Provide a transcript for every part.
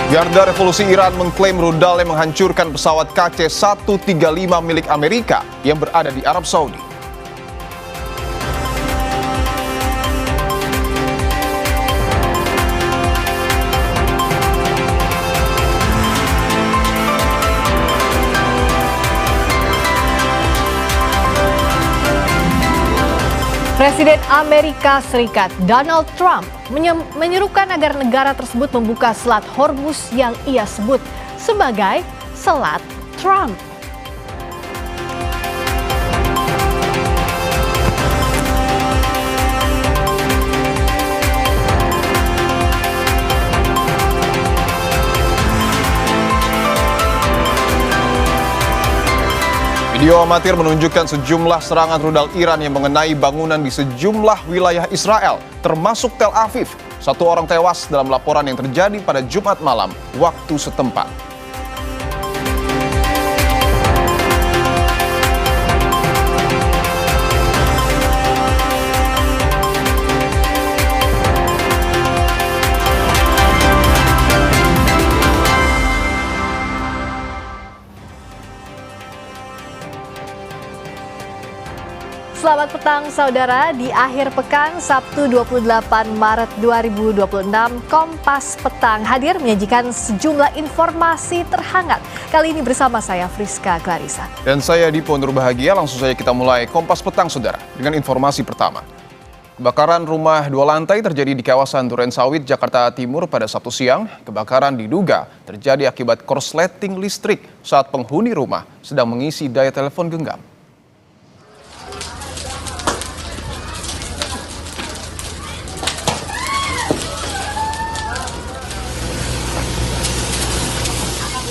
Garda Revolusi Iran mengklaim rudal yang menghancurkan pesawat KC-135 milik Amerika yang berada di Arab Saudi. Presiden Amerika Serikat Donald Trump menyerukan agar negara tersebut membuka Selat Hormuz yang ia sebut sebagai Selat Trump. Video amatir menunjukkan sejumlah serangan rudal Iran yang mengenai bangunan di sejumlah wilayah Israel, termasuk Tel Aviv. 1 orang tewas dalam laporan yang terjadi pada Jumat malam, waktu setempat. Selamat petang saudara, di akhir pekan Sabtu 28 Maret 2026, Kompas Petang hadir menyajikan sejumlah informasi terhangat. Kali ini bersama saya Friska Clarissa. Dan saya Dipo Nurbahagia, langsung saja kita mulai Kompas Petang saudara dengan informasi pertama. Kebakaran rumah 2 lantai terjadi di kawasan Durensawit, Jakarta Timur pada Sabtu siang. Kebakaran diduga terjadi akibat korsleting listrik saat penghuni rumah sedang mengisi daya telepon genggam.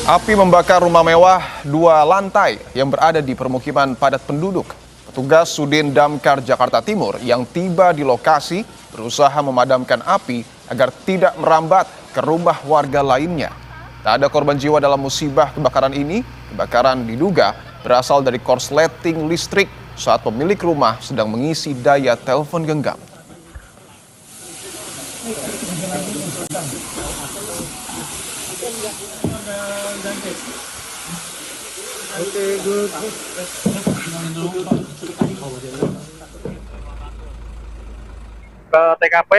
Api membakar rumah mewah 2 lantai yang berada di permukiman padat penduduk. Petugas Sudin Damkar Jakarta Timur yang tiba di lokasi berusaha memadamkan api agar tidak merambat ke rumah warga lainnya. Tak ada korban jiwa dalam musibah kebakaran ini. Kebakaran diduga berasal dari korsleting listrik saat pemilik rumah sedang mengisi daya telepon genggam. Ke TKP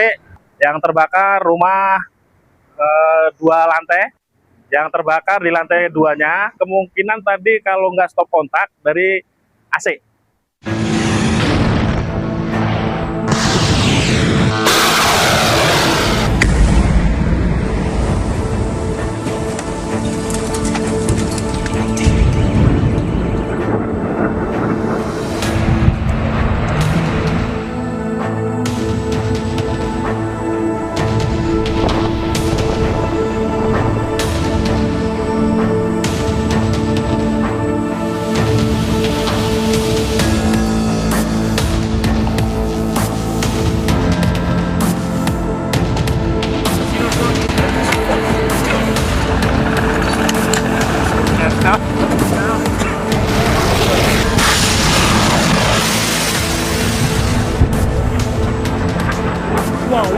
yang terbakar rumah 2 lantai, yang terbakar di lantai 2-nya kemungkinan tadi kalau nggak stop kontak dari AC.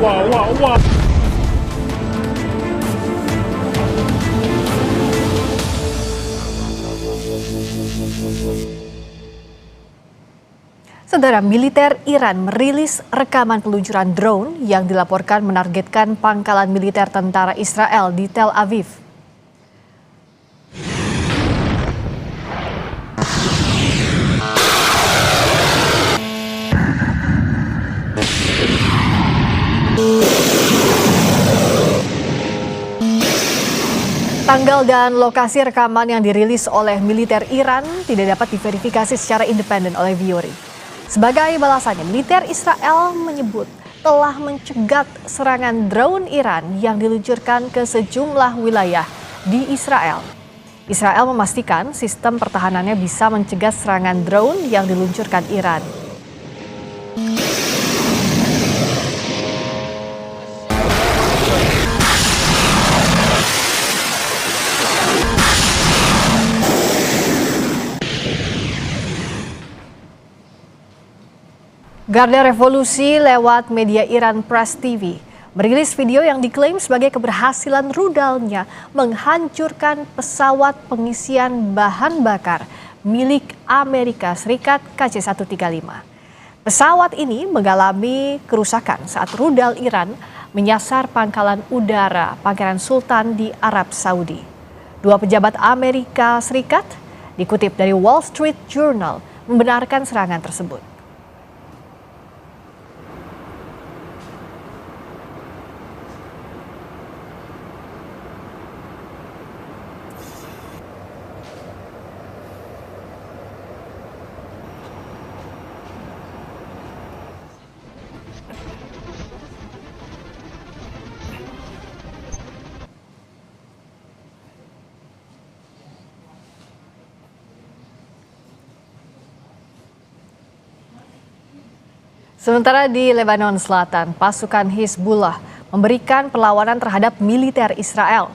Wow. Saudara, militer Iran merilis rekaman peluncuran drone yang dilaporkan menargetkan pangkalan militer tentara Israel di Tel Aviv. Tanggal dan lokasi rekaman yang dirilis oleh militer Iran tidak dapat diverifikasi secara independen oleh Viori. Sebagai balasannya, militer Israel menyebut telah mencegat serangan drone Iran yang diluncurkan ke sejumlah wilayah di Israel. Israel memastikan sistem pertahanannya bisa mencegah serangan drone yang diluncurkan Iran. Garda Revolusi lewat media Iran Press TV merilis video yang diklaim sebagai keberhasilan rudalnya menghancurkan pesawat pengisian bahan bakar milik Amerika Serikat KC-135. Pesawat ini mengalami kerusakan saat rudal Iran menyasar pangkalan udara Pangeran Sultan di Arab Saudi. Dua pejabat Amerika Serikat, dikutip dari Wall Street Journal, membenarkan serangan tersebut. Sementara di Lebanon Selatan, pasukan Hizbullah memberikan perlawanan terhadap militer Israel.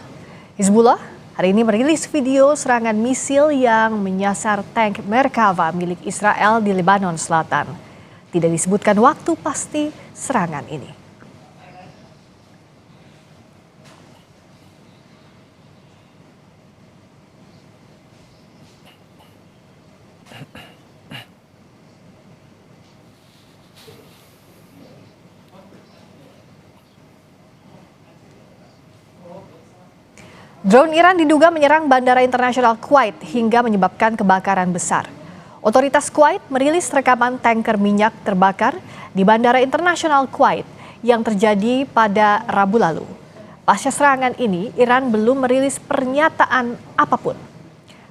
Hizbullah hari ini merilis video serangan misil yang menyasar tank Merkava milik Israel di Lebanon Selatan. Tidak disebutkan waktu pasti serangan ini. Drone Iran diduga menyerang Bandara Internasional Kuwait hingga menyebabkan kebakaran besar. Otoritas Kuwait merilis rekaman tanker minyak terbakar di Bandara Internasional Kuwait yang terjadi pada Rabu lalu. Pasca serangan ini, Iran belum merilis pernyataan apapun.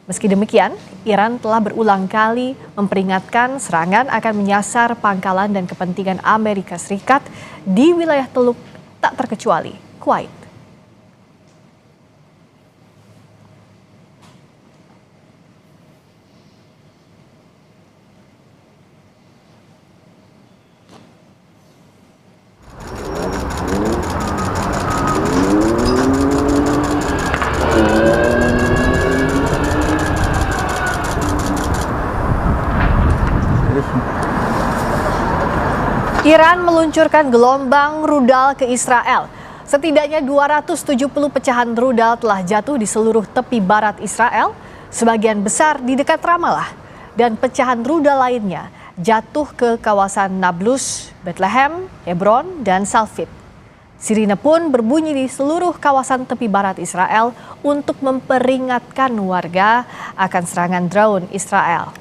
Meski demikian, Iran telah berulang kali memperingatkan serangan akan menyasar pangkalan dan kepentingan Amerika Serikat di wilayah Teluk tak terkecuali Kuwait. Iran meluncurkan gelombang rudal ke Israel. Setidaknya 270 pecahan rudal telah jatuh di seluruh tepi barat Israel, sebagian besar di dekat Ramallah, dan pecahan rudal lainnya jatuh ke kawasan Nablus, Bethlehem, Hebron, dan Salfit. Sirine pun berbunyi di seluruh kawasan tepi barat Israel untuk memperingatkan warga akan serangan drone Israel.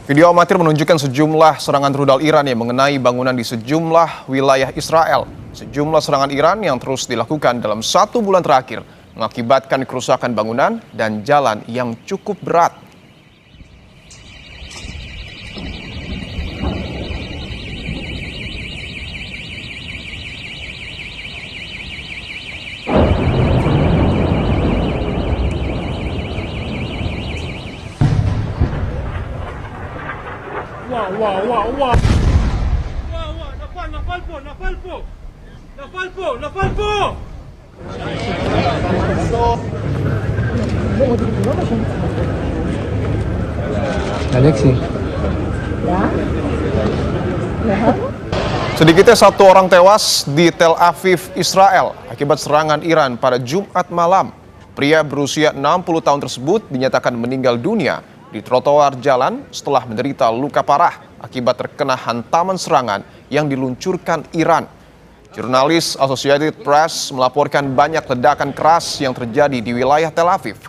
Video amatir menunjukkan sejumlah serangan rudal Iran yang mengenai bangunan di sejumlah wilayah Israel. Sejumlah serangan Iran yang terus dilakukan dalam 1 bulan terakhir mengakibatkan kerusakan bangunan dan jalan yang cukup berat. Wah, nafal po! Alexi. Sedikitnya 1 orang tewas di Tel Aviv, Israel akibat serangan Iran pada Jumat malam. Pria berusia 60 tahun tersebut dinyatakan meninggal dunia di trotoar jalan setelah menderita luka parah akibat terkena hantaman serangan yang diluncurkan Iran. Jurnalis Associated Press melaporkan banyak ledakan keras yang terjadi di wilayah Tel Aviv.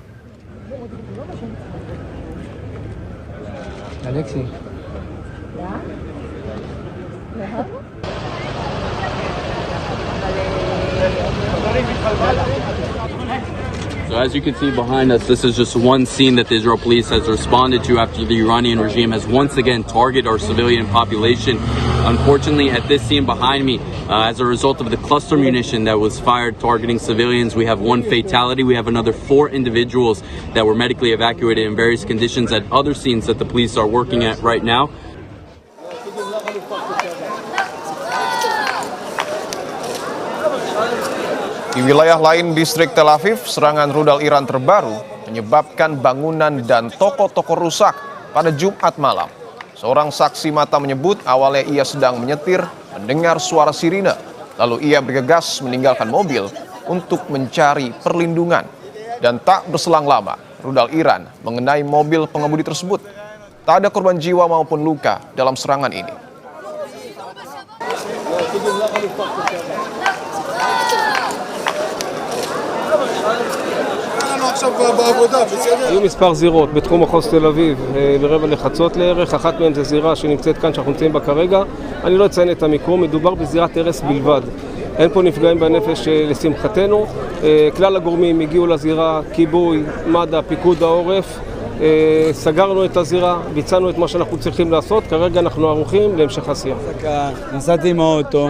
Alexi. So as you can see behind us, this is just one scene that the Israel police has responded to after the Iranian regime has once again targeted our civilian population. Unfortunately, at this scene behind me, as a result of the cluster munition that was fired targeting civilians, we have one fatality. We have another 4 individuals that were medically evacuated in various conditions at other scenes that the police are working at right now. Di wilayah lain distrik Tel Aviv, serangan rudal Iran terbaru menyebabkan bangunan dan toko-toko rusak pada Jumat malam. Seorang saksi mata menyebut awalnya ia sedang menyetir mendengar suara sirine, lalu ia bergegas meninggalkan mobil untuk mencari perlindungan. Dan tak berselang lama, rudal Iran mengenai mobil pengemudi tersebut. Tak ada korban jiwa maupun luka dalam serangan ini. היו מספר זירות בתחום מחוז תל אביב לרבע לחצות לערך, אחת מהן זו זירה שנמצאת כאן שאנחנו נמצאים בה כרגע. אני לא אציין את המיקום, מדובר בזירת הרס בלבד. אין פה נפגעים בנפש לשמחתנו. כלל הגורמים הגיעו לזירה, כיבוי, מד"א, פיקוד העורף. סגרנו את הזירה, ביצענו את מה שאנחנו צריכים לעשות, כרגע אנחנו ערוכים להמשך עשייה. נסעתי עם האוטו,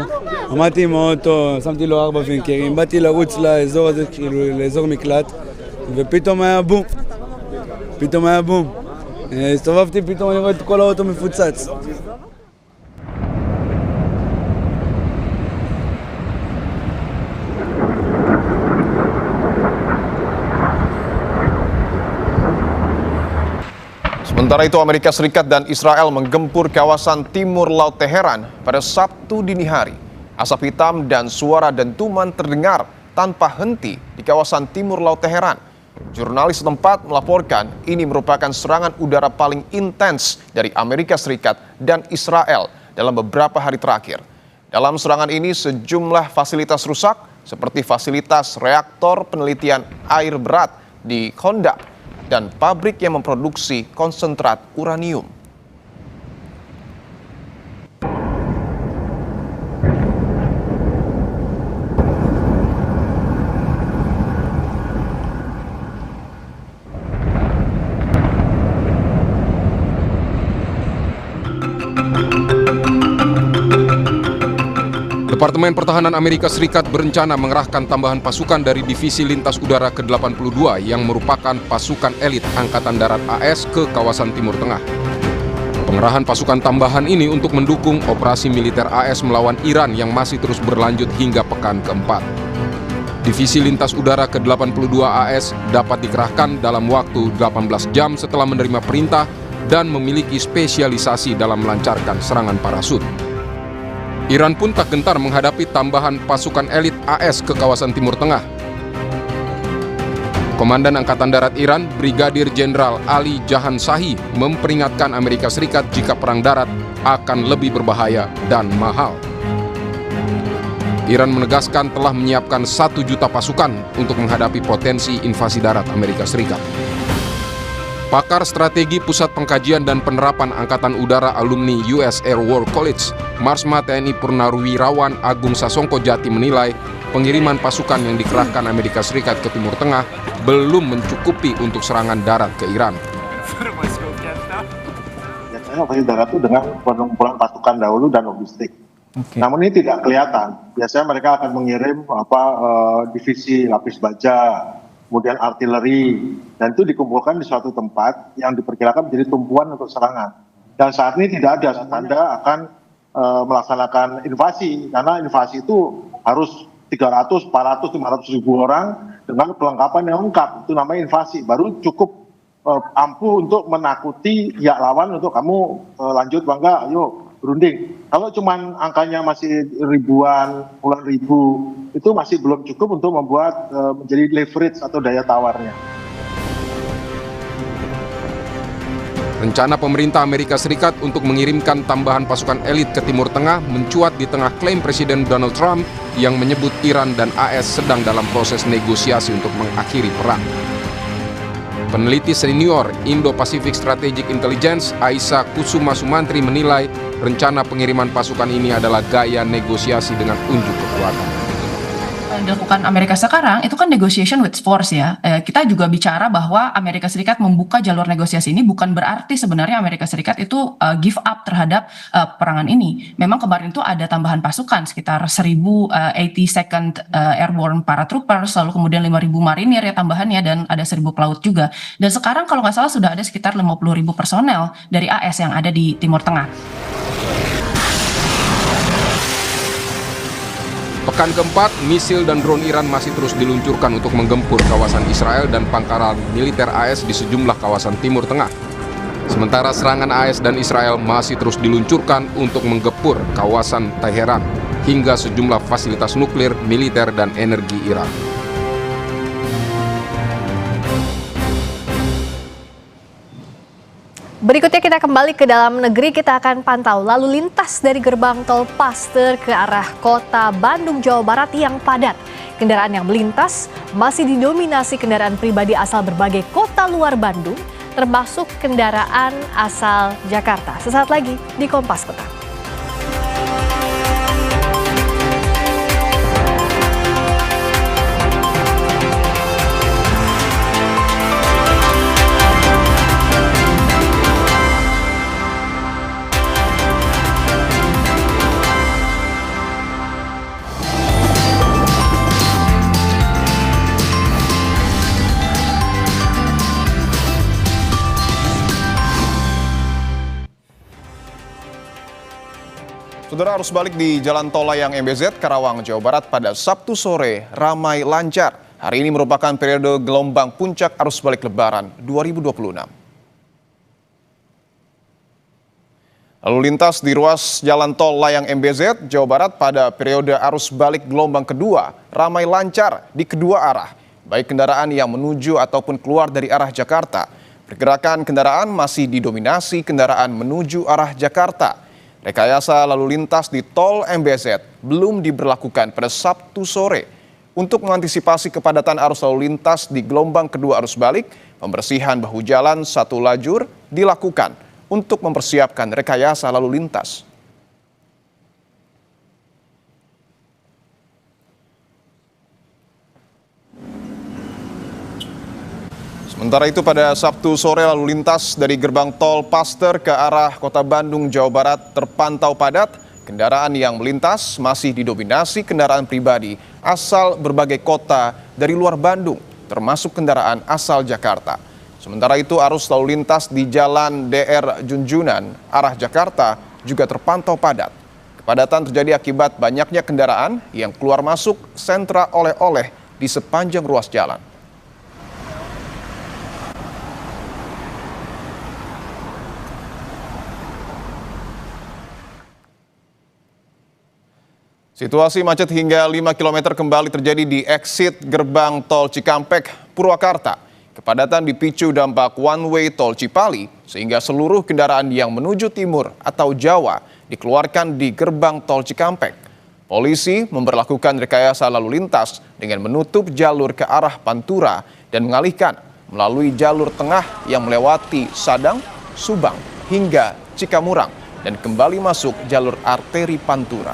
עמדתי עם האוטו, שמתי לו 4 וינקרים, באתי לרוץ לאזור הזה, כאילו לאזור מקלט, ופתאום היה בום. הסתובבתי, פתאום אני רואה את כל האוטו מפוצץ. Sementara itu, Amerika Serikat dan Israel menggempur kawasan timur Laut Teheran pada Sabtu dini hari. Asap hitam dan suara dentuman terdengar tanpa henti di kawasan timur Laut Teheran. Jurnalis setempat melaporkan ini merupakan serangan udara paling intens dari Amerika Serikat dan Israel dalam beberapa hari terakhir. Dalam serangan ini sejumlah fasilitas rusak seperti fasilitas reaktor penelitian air berat di Kondak dan pabrik yang memproduksi konsentrat uranium. Departemen Pertahanan Amerika Serikat berencana mengerahkan tambahan pasukan dari Divisi Lintas Udara ke-82 yang merupakan pasukan elit Angkatan Darat AS ke kawasan Timur Tengah. Pengerahan pasukan tambahan ini untuk mendukung operasi militer AS melawan Iran yang masih terus berlanjut hingga pekan keempat. Divisi Lintas Udara ke-82 AS dapat dikerahkan dalam waktu 18 jam setelah menerima perintah dan memiliki spesialisasi dalam melancarkan serangan parasut. Iran pun tak gentar menghadapi tambahan pasukan elit AS ke kawasan Timur Tengah. Komandan Angkatan Darat Iran, Brigadir Jenderal Ali Jahansahi, memperingatkan Amerika Serikat jika perang darat akan lebih berbahaya dan mahal. Iran menegaskan telah menyiapkan 1 juta pasukan untuk menghadapi potensi invasi darat Amerika Serikat. Pakar strategi Pusat Pengkajian dan Penerapan Angkatan Udara Alumni US Air War College, Marsma TNI Purnawirawan Agung Sasongko Jati menilai pengiriman pasukan yang dikerahkan Amerika Serikat ke Timur Tengah belum mencukupi untuk serangan darat ke Iran. Biasanya operasi darat itu dengan pengumpulan pasukan dahulu dan logistik. Namun ini tidak kelihatan. Biasanya mereka akan mengirim divisi lapis baja, kemudian artileri, dan itu dikumpulkan di suatu tempat yang diperkirakan menjadi tumpuan untuk serangan. Dan saat ini tidak ada tanda akan melaksanakan invasi, karena invasi itu harus 300, 400, 500 ribu orang dengan perlengkapan yang lengkap. Itu namanya invasi, baru cukup ampuh untuk menakuti pihak lawan untuk kamu lanjut bangga, ayo berunding. Kalau cuman angkanya masih ribuan, puluhan ribu, itu masih belum cukup untuk membuat menjadi leverage atau daya tawarnya. Rencana pemerintah Amerika Serikat untuk mengirimkan tambahan pasukan elit ke Timur Tengah mencuat di tengah klaim Presiden Donald Trump yang menyebut Iran dan AS sedang dalam proses negosiasi untuk mengakhiri perang. Peneliti senior Indo-Pacific Strategic Intelligence Aisyah Kusuma Sumantri menilai rencana pengiriman pasukan ini adalah gaya negosiasi dengan unjuk kekuatan. dilakukan Amerika sekarang itu kan negotiation with force ya. Kita juga bicara bahwa Amerika Serikat membuka jalur negosiasi ini bukan berarti sebenarnya Amerika Serikat itu give up terhadap peperangan ini. Memang kemarin itu ada tambahan pasukan sekitar 1.082nd Airborne Paratroopers, lalu kemudian 5.000 marinir ya tambahannya, dan ada 1.000 pelaut juga. Dan sekarang kalau nggak salah sudah ada sekitar 50.000 personel dari AS yang ada di Timur Tengah. Pekan keempat, misil dan drone Iran masih terus diluncurkan untuk menggempur kawasan Israel dan pangkalan militer AS di sejumlah kawasan Timur Tengah. Sementara serangan AS dan Israel masih terus diluncurkan untuk menggempur kawasan Teheran hingga sejumlah fasilitas nuklir, militer, dan energi Iran. Berikutnya kita kembali ke dalam negeri, kita akan pantau lalu lintas dari gerbang tol Paster ke arah kota Bandung, Jawa Barat yang padat. Kendaraan yang melintas masih didominasi kendaraan pribadi asal berbagai kota luar Bandung, termasuk kendaraan asal Jakarta. Sesaat lagi di Kompas Petang. Saudara, arus balik di Jalan Tol Layang MBZ, Karawang, Jawa Barat pada Sabtu sore ramai lancar. Hari ini merupakan periode gelombang puncak arus balik Lebaran 2026. Lalu lintas di ruas Jalan Tol Layang MBZ, Jawa Barat pada periode arus balik gelombang kedua ramai lancar di kedua arah, baik kendaraan yang menuju ataupun keluar dari arah Jakarta. Pergerakan kendaraan masih didominasi kendaraan menuju arah Jakarta. Rekayasa lalu lintas di tol MBZ belum diberlakukan pada Sabtu sore. Untuk mengantisipasi kepadatan arus lalu lintas di gelombang kedua arus balik, pembersihan bahu jalan satu lajur dilakukan untuk mempersiapkan rekayasa lalu lintas. Sementara itu pada Sabtu sore lalu lintas dari gerbang tol Paster ke arah kota Bandung, Jawa Barat terpantau padat. Kendaraan yang melintas masih didominasi kendaraan pribadi asal berbagai kota dari luar Bandung, termasuk kendaraan asal Jakarta. Sementara itu arus lalu lintas di Jalan DR Junjunan arah Jakarta juga terpantau padat. Kepadatan terjadi akibat banyaknya kendaraan yang keluar masuk sentra oleh-oleh di sepanjang ruas jalan. Situasi macet hingga 5 km kembali terjadi di exit gerbang tol Cikampek, Purwakarta. Kepadatan dipicu dampak one way tol Cipali, sehingga seluruh kendaraan yang menuju timur atau Jawa dikeluarkan di gerbang tol Cikampek. Polisi memberlakukan rekayasa lalu lintas dengan menutup jalur ke arah Pantura dan mengalihkan melalui jalur tengah yang melewati Sadang, Subang hingga Cikamurang dan kembali masuk jalur arteri Pantura.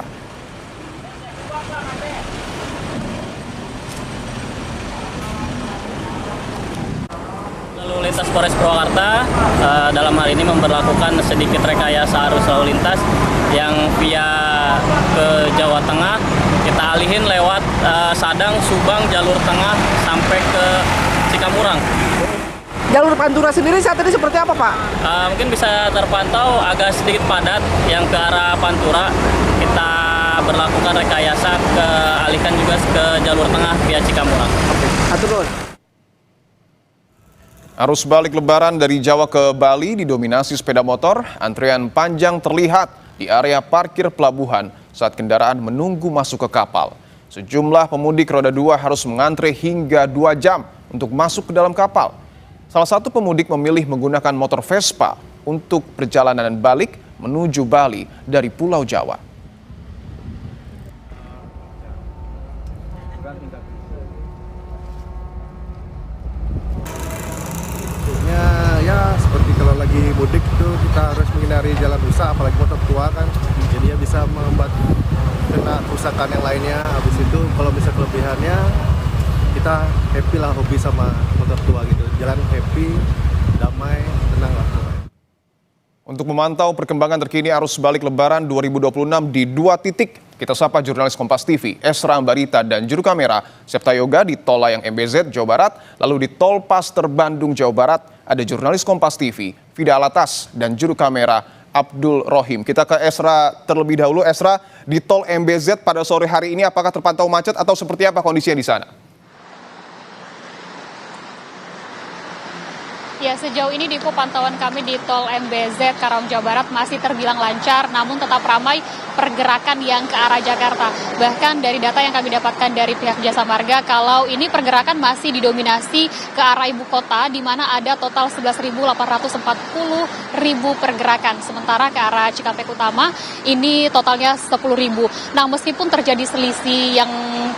Lalu lintas Polres Purwakarta dalam hal ini memberlakukan sedikit rekayasa arus lalu lintas yang via ke Jawa Tengah kita alihin lewat Sadang, Subang, jalur tengah sampai ke Cikamurang. Jalur Pantura sendiri saat ini seperti apa, Pak? Mungkin bisa terpantau agak sedikit padat yang ke arah Pantura. Kita berlakukan rekayasa ke alihkan juga ke jalur tengah via Cikamurang. Oke, atur nuhun. Arus balik Lebaran dari Jawa ke Bali didominasi sepeda motor. Antrian panjang terlihat di area parkir pelabuhan saat kendaraan menunggu masuk ke kapal. Sejumlah pemudik roda 2 harus mengantre hingga 2 jam untuk masuk ke dalam kapal. Salah satu pemudik memilih menggunakan motor Vespa untuk perjalanan balik menuju Bali dari Pulau Jawa. Ya seperti kalau lagi mudik itu kita harus menghindari jalan rusak, apalagi motor tua kan. Jadi dia bisa membuat kena kerusakan yang lainnya. Habis itu kalau bisa kelebihannya kita happy lah, hobi sama motor tua gitu, jalan happy, damai, tenang lah. Untuk memantau perkembangan terkini arus balik Lebaran 2026 di 2 titik, kita sapa jurnalis Kompas TV, Esra Ambarita dan juru kamera Septa Yoga di Tol Layang MBZ, Jawa Barat. Lalu di Tol Paster Bandung, Jawa Barat, ada jurnalis Kompas TV, Vida Alatas dan juru kamera Abdul Rohim. Kita ke Esra terlebih dahulu. Esra, di Tol MBZ pada sore hari ini apakah terpantau macet atau seperti apa kondisinya di sana? Ya, sejauh ini Dipo, pantauan kami di Tol MBZ Karawang, Jawa Barat masih terbilang lancar, namun tetap ramai pergerakan yang ke arah Jakarta. Bahkan dari data yang kami dapatkan dari pihak Jasa Marga, kalau ini pergerakan masih didominasi ke arah ibu kota, di mana ada total 11.840.000 pergerakan. Sementara ke arah Cikampek Utama, ini totalnya 10.000. Nah, meskipun terjadi selisih yang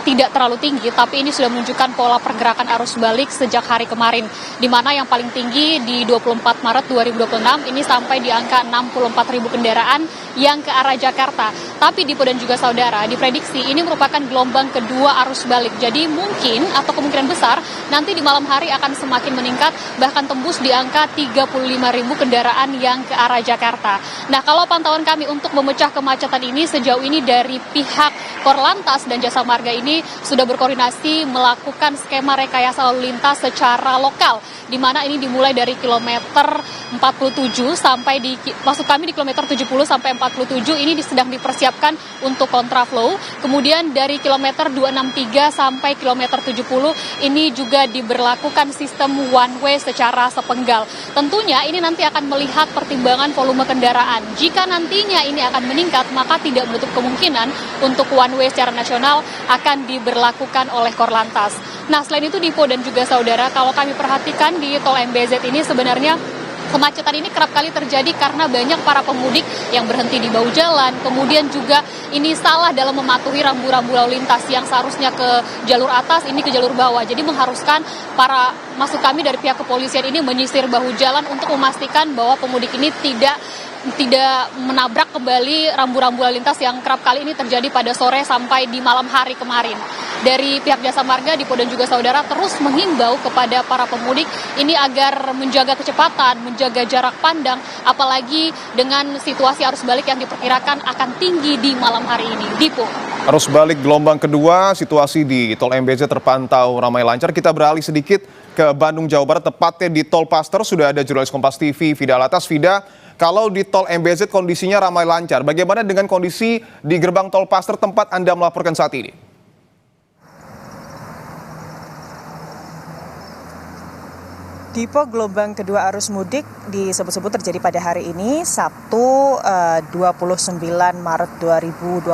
tidak terlalu tinggi, tapi ini sudah menunjukkan pola pergerakan arus balik sejak hari kemarin, di mana yang paling tinggi di 24 Maret 2026 ini sampai di angka 64.000 kendaraan yang ke arah Jakarta. Tapi Dipo dan juga saudara, diprediksi ini merupakan gelombang kedua arus balik. Jadi mungkin atau kemungkinan besar nanti di malam hari akan semakin meningkat, bahkan tembus di angka 35.000 kendaraan yang ke arah Jakarta. Nah, kalau pantauan kami untuk memecah kemacetan ini sejauh ini dari pihak Korlantas dan Jasa Marga ini sudah berkoordinasi melakukan skema rekayasa lalu lintas secara lokal, di mana ini dimulai dari kilometer 47 sampai maksud kami di kilometer 70 sampai 47 ini sedang dipersiapkan untuk kontraflow. Kemudian dari kilometer 263 sampai kilometer 70 ini juga diberlakukan sistem one way secara sepenggal. Tentunya ini nanti akan melihat pertimbangan volume kendaraan. Jika nantinya ini akan meningkat, maka tidak menutup kemungkinan untuk one way secara nasional akan diberlakukan oleh Korlantas. Nah, selain itu Dipo dan juga saudara, kalau kami perhatikan di Tol MBZ ini sebenarnya kemacetan ini kerap kali terjadi karena banyak para pemudik yang berhenti di bahu jalan, kemudian juga ini salah dalam mematuhi rambu-rambu lalu lintas yang seharusnya ke jalur atas, ini ke jalur bawah. Jadi mengharuskan maksud kami dari pihak kepolisian ini menyisir bahu jalan untuk memastikan bahwa pemudik ini tidak menabrak kembali rambu-rambu lalu lintas yang kerap kali ini terjadi pada sore sampai di malam hari kemarin. Dari pihak Jasa Marga, Dipo dan juga saudara terus menghimbau kepada para pemudik ini agar menjaga kecepatan, menjaga jarak pandang, apalagi dengan situasi arus balik yang diperkirakan akan tinggi di malam hari ini. Dipo. Arus balik gelombang kedua, situasi di Tol MBZ terpantau ramai lancar. Kita beralih sedikit ke Bandung, Jawa Barat, tepatnya di Tol Paster. Sudah ada jurnalis Kompas TV, Vida Alatas. Vida, kalau di Tol MBZ kondisinya ramai lancar, bagaimana dengan kondisi di gerbang Tol Paster tempat Anda melaporkan saat ini? Dipo, gelombang kedua arus mudik disebut-sebut terjadi pada hari ini, Sabtu 29 Maret 2026,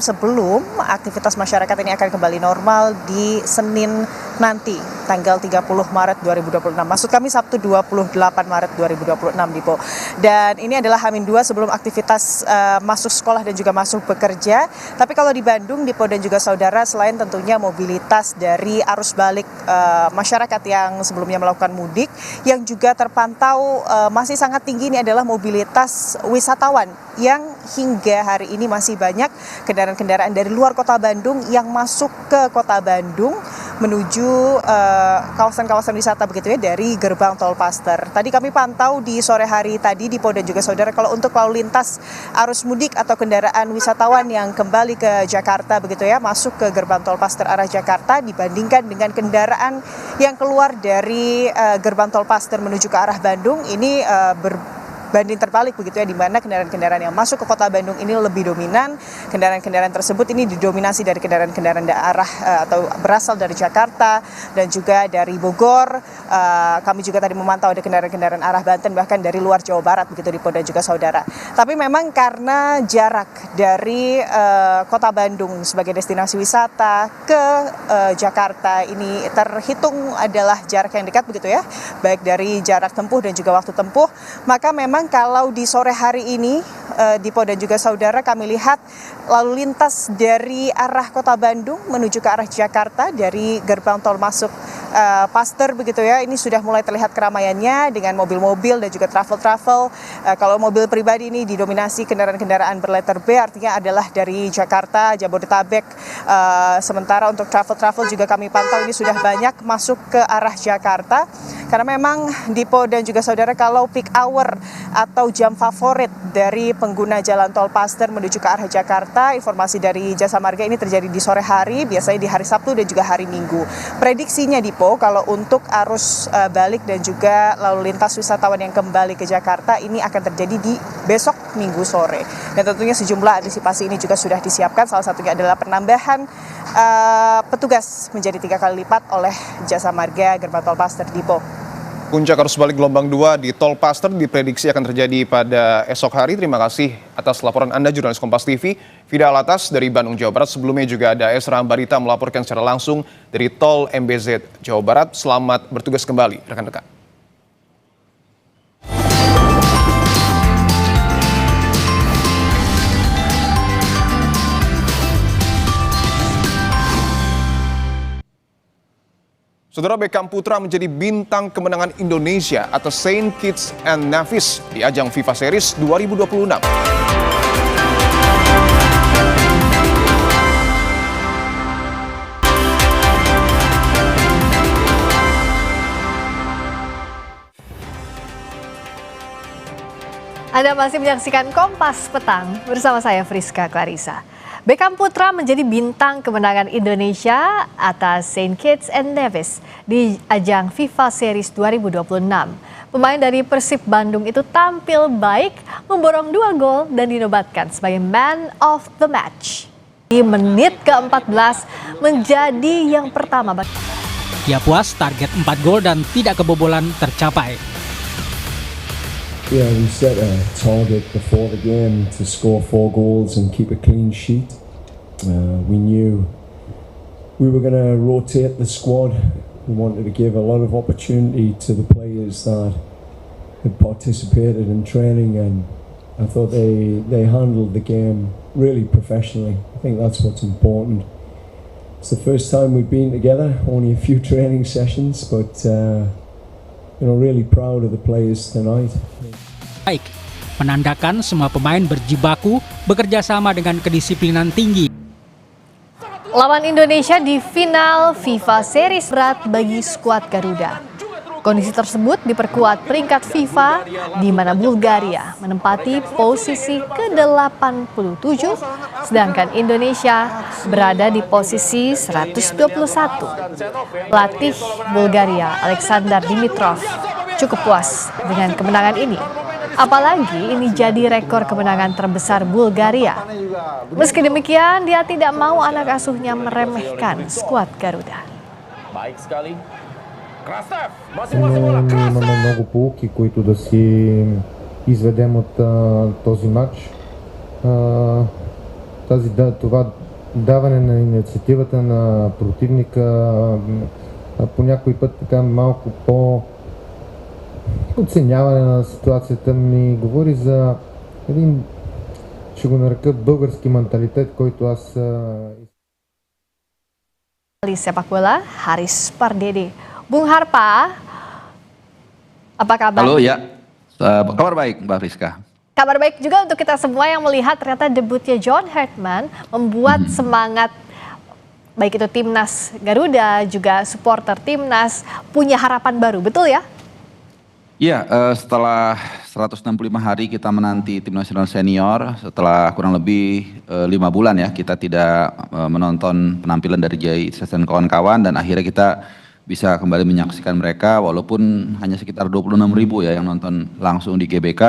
sebelum aktivitas masyarakat ini akan kembali normal di Senin nanti, tanggal 30 Maret 2026. Maksud kami Sabtu 28 Maret 2026, Dipo. Dan ini adalah H-2 sebelum aktivitas masuk sekolah dan juga masuk bekerja. Tapi kalau di Bandung, Dipo dan juga saudara, selain tentunya mobilitas dari arus balik masyarakat yang sebelumnya melakukan mudik, yang juga terpantau masih sangat tinggi, ini adalah mobilitas wisatawan yang hingga hari ini masih banyak kendaraan-kendaraan dari luar kota Bandung yang masuk ke kota Bandung menuju kawasan-kawasan wisata begitu ya, dari gerbang Tol Paster. Tadi kami pantau di sore hari tadi, Dipo dan juga saudara, kalau untuk lalu lintas arus mudik atau kendaraan wisatawan yang kembali ke Jakarta begitu ya, masuk ke gerbang Tol Paster arah Jakarta dibandingkan dengan kendaraan yang keluar dari gerbang Tol Paster menuju ke arah Bandung, ini berbanding terbalik begitu ya, di mana kendaraan-kendaraan yang masuk ke kota Bandung ini lebih dominan. Kendaraan-kendaraan tersebut ini didominasi dari kendaraan-kendaraan daerah atau berasal dari Jakarta dan juga dari Bogor. Kami juga tadi memantau ada kendaraan-kendaraan arah Banten, bahkan dari luar Jawa Barat begitu, Dipo dan juga saudara. Tapi memang karena jarak dari kota Bandung sebagai destinasi wisata ke Jakarta ini terhitung adalah jarak yang dekat begitu ya, baik dari jarak tempuh dan juga waktu tempuh, maka memang kalau di sore hari ini, Dipo dan juga saudara, kami lihat lalu lintas dari arah kota Bandung menuju ke arah Jakarta dari gerbang tol masuk Pasteur begitu ya, ini sudah mulai terlihat keramaiannya dengan mobil-mobil dan juga travel-travel. Kalau mobil pribadi ini didominasi kendaraan-kendaraan berletter B, artinya adalah dari Jakarta, Jabodetabek. Sementara untuk travel-travel juga kami pantau ini sudah banyak masuk ke arah Jakarta. Karena memang Dipo dan juga saudara, kalau peak hour atau jam favorit dari pengguna jalan tol Pasteur menuju ke arah Jakarta, informasi dari Jasa Marga ini terjadi di sore hari, biasanya di hari Sabtu dan juga hari Minggu. Prediksinya Dipo, kalau untuk arus balik dan juga lalu lintas wisatawan yang kembali ke Jakarta ini akan terjadi di besok Minggu sore. Dan tentunya sejumlah antisipasi ini juga sudah disiapkan, salah satunya adalah penambahan petugas menjadi 3 kali lipat oleh Jasa Marga gerbang tol Pasteur, Dipo. Puncak arus balik gelombang 2 di Tol Pasteur diprediksi akan terjadi pada esok hari. Terima kasih atas laporan Anda, jurnalis Kompas TV, Fida Alatas dari Bandung, Jawa Barat. Sebelumnya juga ada Esra Ambarita melaporkan secara langsung dari Tol MBZ, Jawa Barat. Selamat bertugas kembali, rekan-rekan. Saudara, Beckham Putra menjadi bintang kemenangan Indonesia atas Saint Kitts and Nevis di ajang FIFA Series 2026. Anda masih menyaksikan Kompas Petang bersama saya Friska Clarissa. Beckham Putra menjadi bintang kemenangan Indonesia atas Saint Kitts and Nevis di ajang FIFA Series 2026. Pemain dari Persib Bandung itu tampil baik, memborong 2 gol dan dinobatkan sebagai Man of the Match. Di menit ke-14 menjadi yang pertama. Dia puas, target 4 gol dan tidak kebobolan tercapai. Yeah, we set a target before the game to score 4 goals and keep a clean sheet. We knew we were going to rotate the squad. We wanted to give a lot of opportunity to the players that had participated in training, and I thought they handled the game really professionally. I think that's what's important. It's the first time we've been together, only a few training sessions, but really proud of the players tonight. Baik, menandakan semua pemain berjibaku bekerja sama dengan kedisiplinan tinggi. Lawan Indonesia di final FIFA Series berat bagi skuad Garuda. Kondisi tersebut diperkuat peringkat FIFA di mana Bulgaria menempati posisi ke-87, sedangkan Indonesia berada di posisi 121. Pelatih Bulgaria Alexander Dimitrov cukup puas dengan kemenangan ini. Apalagi ini jadi rekor kemenangan terbesar Bulgaria. Meski demikian, dia tidak mau anak asuhnya meremehkan skuad Garuda. Baik sekali. Имаме много поуки, които да си изведем от този матч. Това даване на инициативата на противника по някой път така малко оценяване на ситуацията ми говори за един, ще го нарека, български менталитет, който аз... Sepak bola, Haris Pardede. Bung Harpa, apa kabar? Halo ya, kabar baik Mbak Friska. Kabar baik juga untuk kita semua yang melihat ternyata debutnya John Hartman membuat semangat baik itu timnas Garuda juga supporter timnas punya harapan baru, betul ya? Iya, setelah 165 hari kita menanti tim nasional senior, setelah kurang lebih 5 bulan ya kita tidak menonton penampilan dari Jai dan kawan-kawan, dan akhirnya kita bisa kembali menyaksikan mereka walaupun hanya sekitar 26.000 ya yang nonton langsung di GBK.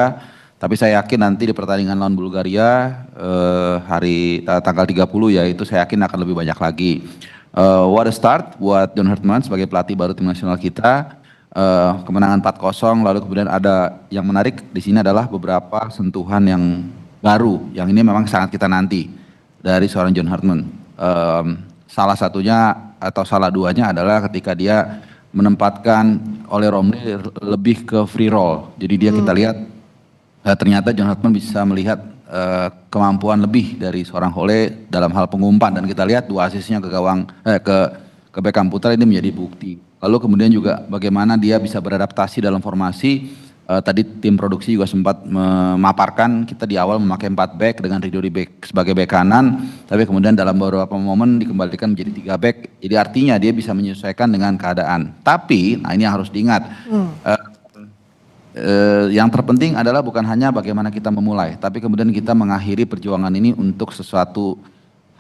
Tapi saya yakin nanti di pertandingan lawan Bulgaria hari tanggal 30 ya, itu saya yakin akan lebih banyak lagi. What a start buat John Hartman sebagai pelatih baru tim nasional kita. Kemenangan 4-0, lalu kemudian ada yang menarik di sini adalah beberapa sentuhan yang baru yang ini memang sangat kita nanti dari seorang John Hartman. Salah satunya atau salah duanya adalah ketika dia menempatkan Ole Romreh lebih ke free roll. Jadi dia kita lihat ternyata John Hartman bisa melihat kemampuan lebih dari seorang Ole dalam hal pengumpan, dan kita lihat 2 asisnya ke gawang ke ke Beckham Putra ini menjadi bukti. Lalu kemudian juga bagaimana dia bisa beradaptasi dalam formasi. Tadi tim produksi juga sempat memaparkan kita di awal memakai 4 back dengan Ridho di back sebagai back kanan, tapi kemudian dalam beberapa momen dikembalikan menjadi 3 back. Jadi artinya dia bisa menyesuaikan dengan keadaan. Tapi, nah ini yang harus diingat. Yang terpenting adalah bukan hanya bagaimana kita memulai, tapi kemudian kita mengakhiri perjuangan ini untuk sesuatu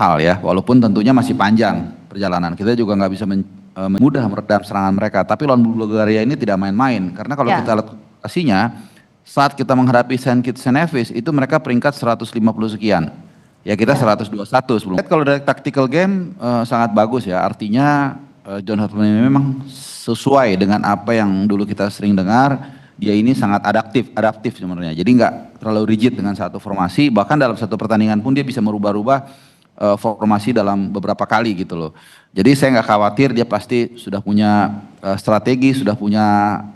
hal ya. Walaupun tentunya masih panjang perjalanan. Kita juga nggak bisa mudah meredam serangan mereka. Tapi lawan Bulgaria ini tidak main-main. Karena kalau kita lihat aslinya saat kita menghadapi St. Kitts and Nevis itu mereka peringkat 150 sekian. Ya kita 121 sebelum. Kalau dari tactical game sangat bagus ya. Artinya John Hotman ini memang sesuai dengan apa yang dulu kita sering dengar. Dia ini sangat adaptif sebenarnya. Jadi nggak terlalu rigid dengan satu formasi. Bahkan dalam satu pertandingan pun dia bisa merubah-rubah formasi dalam beberapa kali gitu loh. Jadi saya nggak khawatir, dia pasti sudah punya strategi, sudah punya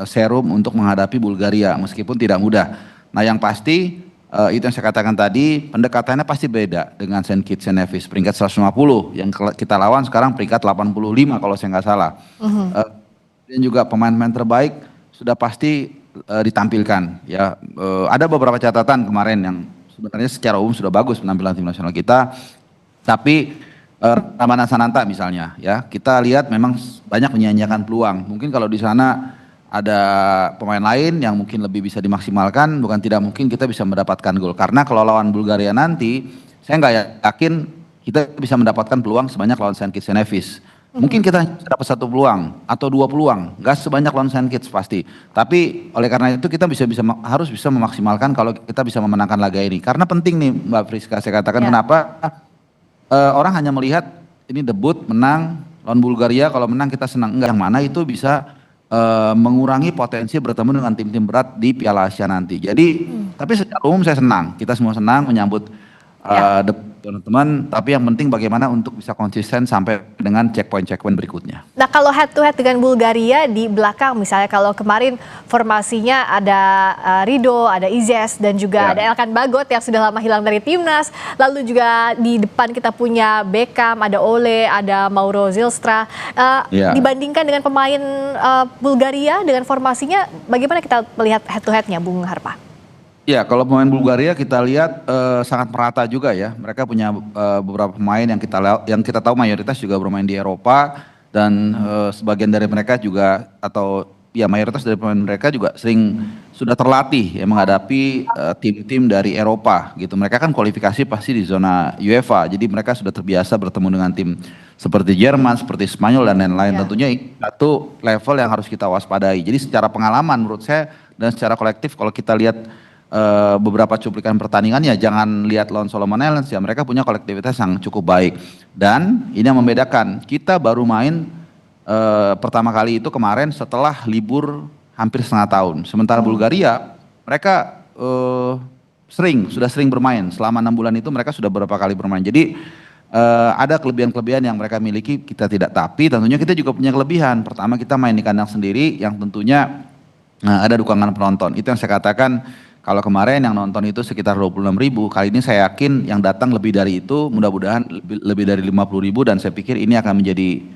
serum untuk menghadapi Bulgaria meskipun tidak mudah. Nah yang pasti itu yang saya katakan tadi, pendekatannya pasti beda dengan St. Kitts and Nevis peringkat 150 yang kita lawan sekarang peringkat 85 kalau saya nggak salah. Dan juga pemain-pemain terbaik sudah pasti ditampilkan ya. Ada beberapa catatan kemarin yang sebenarnya secara umum sudah bagus penampilan tim nasional kita. Tapi Ramadhan Sananta misalnya ya, kita lihat memang banyak menyanyiakan peluang. Mungkin kalau di sana ada pemain lain yang mungkin lebih bisa dimaksimalkan, bukan tidak mungkin kita bisa mendapatkan gol. Karena kalau lawan Bulgaria nanti, saya nggak yakin kita bisa mendapatkan peluang sebanyak lawan St. Kitts and Nevis. Mungkin kita dapat 1 peluang atau 2 peluang, nggak sebanyak lawan St. Kitts pasti. Tapi oleh karena itu kita harus bisa memaksimalkan kalau kita bisa memenangkan laga ini. Karena penting nih Mbak Friska, saya katakan kenapa orang hanya melihat ini debut menang lawan Bulgaria, kalau menang kita senang. Enggak, yang mana itu bisa mengurangi potensi bertemu dengan tim-tim berat di Piala Asia nanti. Jadi tapi secara umum saya senang, kita semua senang menyambut teman-teman, tapi yang penting bagaimana untuk bisa konsisten sampai dengan checkpoint berikutnya. Nah kalau head to head dengan Bulgaria di belakang misalnya, kalau kemarin formasinya ada Ridho, ada Izes dan juga ada Elkan Bagot yang sudah lama hilang dari timnas, lalu juga di depan kita punya Beckham, ada Ole, ada Mauro Zylstra. Dibandingkan dengan pemain Bulgaria dengan formasinya, bagaimana kita melihat head to headnya Bung Harpa? Ya, kalau pemain Bulgaria kita lihat sangat merata juga ya. Mereka punya beberapa pemain yang kita tahu mayoritas juga bermain di Eropa, dan sebagian dari mereka juga mayoritas dari pemain mereka juga sudah terlatih ya menghadapi tim-tim dari Eropa gitu. Mereka kan kualifikasi pasti di zona UEFA. Jadi mereka sudah terbiasa bertemu dengan tim seperti Jerman, seperti Spanyol dan lain-lain. Tentunya satu level yang harus kita waspadai. Jadi secara pengalaman menurut saya dan secara kolektif kalau kita lihat beberapa cuplikan pertandingan ya, jangan lihat lawan Solomon Islands ya, mereka punya kolektivitas yang cukup baik. Dan ini yang membedakan, kita baru main pertama kali itu kemarin setelah libur hampir setengah tahun. Sementara Bulgaria mereka sudah sering bermain, selama 6 bulan itu mereka sudah beberapa kali bermain. Jadi ada kelebihan-kelebihan yang mereka miliki kita tidak, tapi tentunya kita juga punya kelebihan. Pertama, kita main di kandang sendiri yang tentunya ada dukungan penonton. Itu yang saya katakan. Kalau kemarin yang nonton itu sekitar 26.000, kali ini saya yakin yang datang lebih dari itu, mudah-mudahan lebih dari 50.000, dan saya pikir ini akan menjadi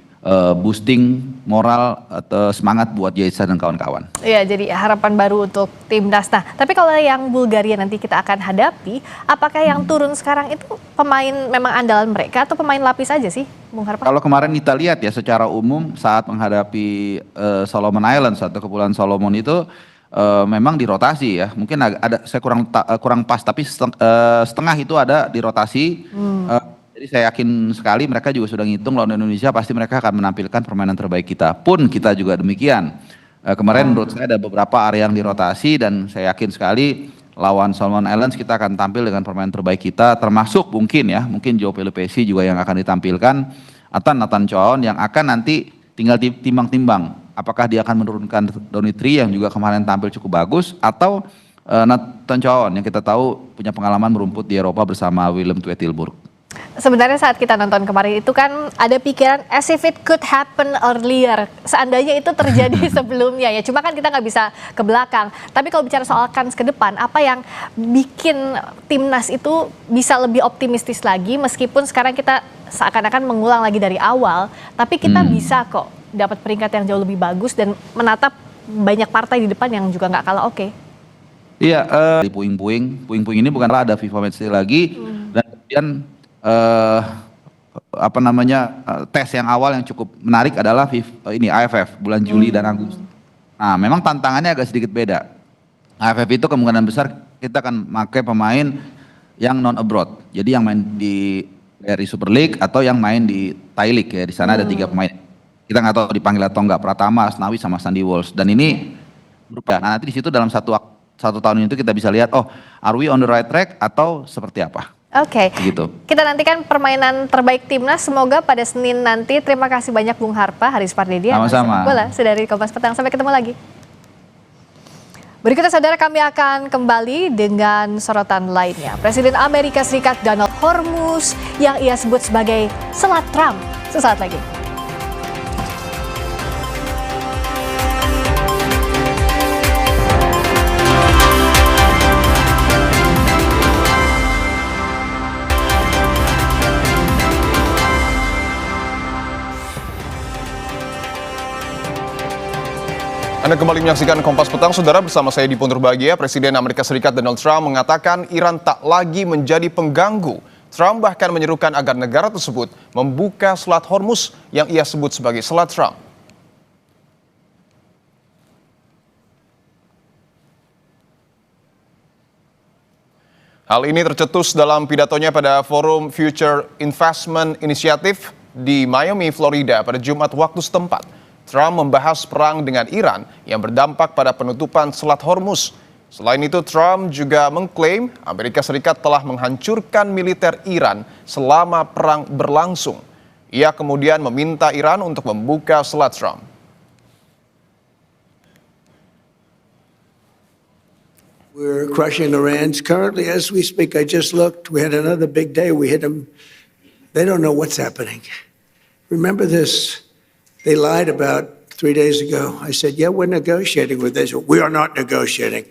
boosting moral atau semangat buat Yaiza dan kawan-kawan. Iya, jadi harapan baru untuk timnas. Nah, tapi kalau yang Bulgaria nanti kita akan hadapi, apakah yang turun sekarang itu pemain memang andalan mereka atau pemain lapis aja sih, Bung Harpa? Kalau kemarin kita lihat ya secara umum saat menghadapi Solomon Islands atau Kepulauan Solomon itu, memang dirotasi ya, mungkin ada saya kurang pas, tapi setengah itu ada dirotasi. Jadi saya yakin sekali mereka juga sudah ngitung lawan Indonesia pasti mereka akan menampilkan permainan terbaik kita. Pun kita juga demikian. Kemarin menurut saya ada beberapa area yang dirotasi, dan saya yakin sekali lawan Solomon Islands kita akan tampil dengan permainan terbaik kita, termasuk mungkin Joe Pelupesi juga yang akan ditampilkan, atau Nathan Choaon yang akan nanti tinggal timbang-timbang apakah dia akan menurunkan Donitri yang juga kemarin tampil cukup bagus, atau Nathan Choaon yang kita tahu punya pengalaman merumput di Eropa bersama Willem Twee Tilburg. Sebenarnya saat kita nonton kemarin itu kan ada pikiran as if it could happen earlier. Seandainya itu terjadi sebelumnya ya. Cuma kan kita nggak bisa ke belakang. Tapi kalau bicara soal kans ke depan, apa yang bikin timnas itu bisa lebih optimistis lagi meskipun sekarang kita seakan-akan mengulang lagi dari awal. Tapi kita bisa kok dapat peringkat yang jauh lebih bagus dan menatap banyak partai di depan yang juga nggak kalah oke. Iya, di puing-puing ini bukanlah ada FIFA Matchday lagi dan kemudian tes yang awal yang cukup menarik adalah AFF bulan Juli dan Agustus. Nah, memang tantangannya agak sedikit beda. AFF itu kemungkinan besar kita akan pakai pemain yang non abroad. Jadi yang main di RI Super League atau yang main di Thai League ya. Di sana ada 3 pemain. Kita nggak tahu dipanggil atau enggak, Pratama, Asnawi sama Sandy Walsh. Dan ini berbeda. Nah, nanti di situ dalam satu tahun itu kita bisa lihat, are we on the right track atau seperti apa? Oke, Gitu. kita nantikan permainan terbaik timnas. Semoga pada Senin nanti. Terima kasih banyak Bung Harpa, Haris Pardede, Sama-sama. bola dari Kompas Petang. Sampai ketemu lagi. Berikutnya saudara, kami akan kembali dengan sorotan lainnya. Presiden Amerika Serikat Donald Hormuz yang ia sebut sebagai Selat Trump. Sesaat lagi. Anda kembali menyaksikan Kompas Petang, saudara, bersama saya Dipo Nurbahagia. Presiden Amerika Serikat Donald Trump mengatakan Iran tak lagi menjadi pengganggu. Trump bahkan menyerukan agar negara tersebut membuka Selat Hormuz yang ia sebut sebagai Selat Trump. Hal ini tercetus dalam pidatonya pada Forum Future Investment Initiative di Miami, Florida pada Jumat waktu setempat. Trump membahas perang dengan Iran yang berdampak pada penutupan Selat Hormuz. Selain itu, Trump juga mengklaim Amerika Serikat telah menghancurkan militer Iran selama perang berlangsung. Ia kemudian meminta Iran untuk membuka Selat Trump. We're crushing Iran. Currently, as we speak, I just looked, we had another big day. We hit them. They don't know what's happening. Remember this. They lied about 3 days ago. I said, yeah, we're negotiating with Israel. We are not negotiating.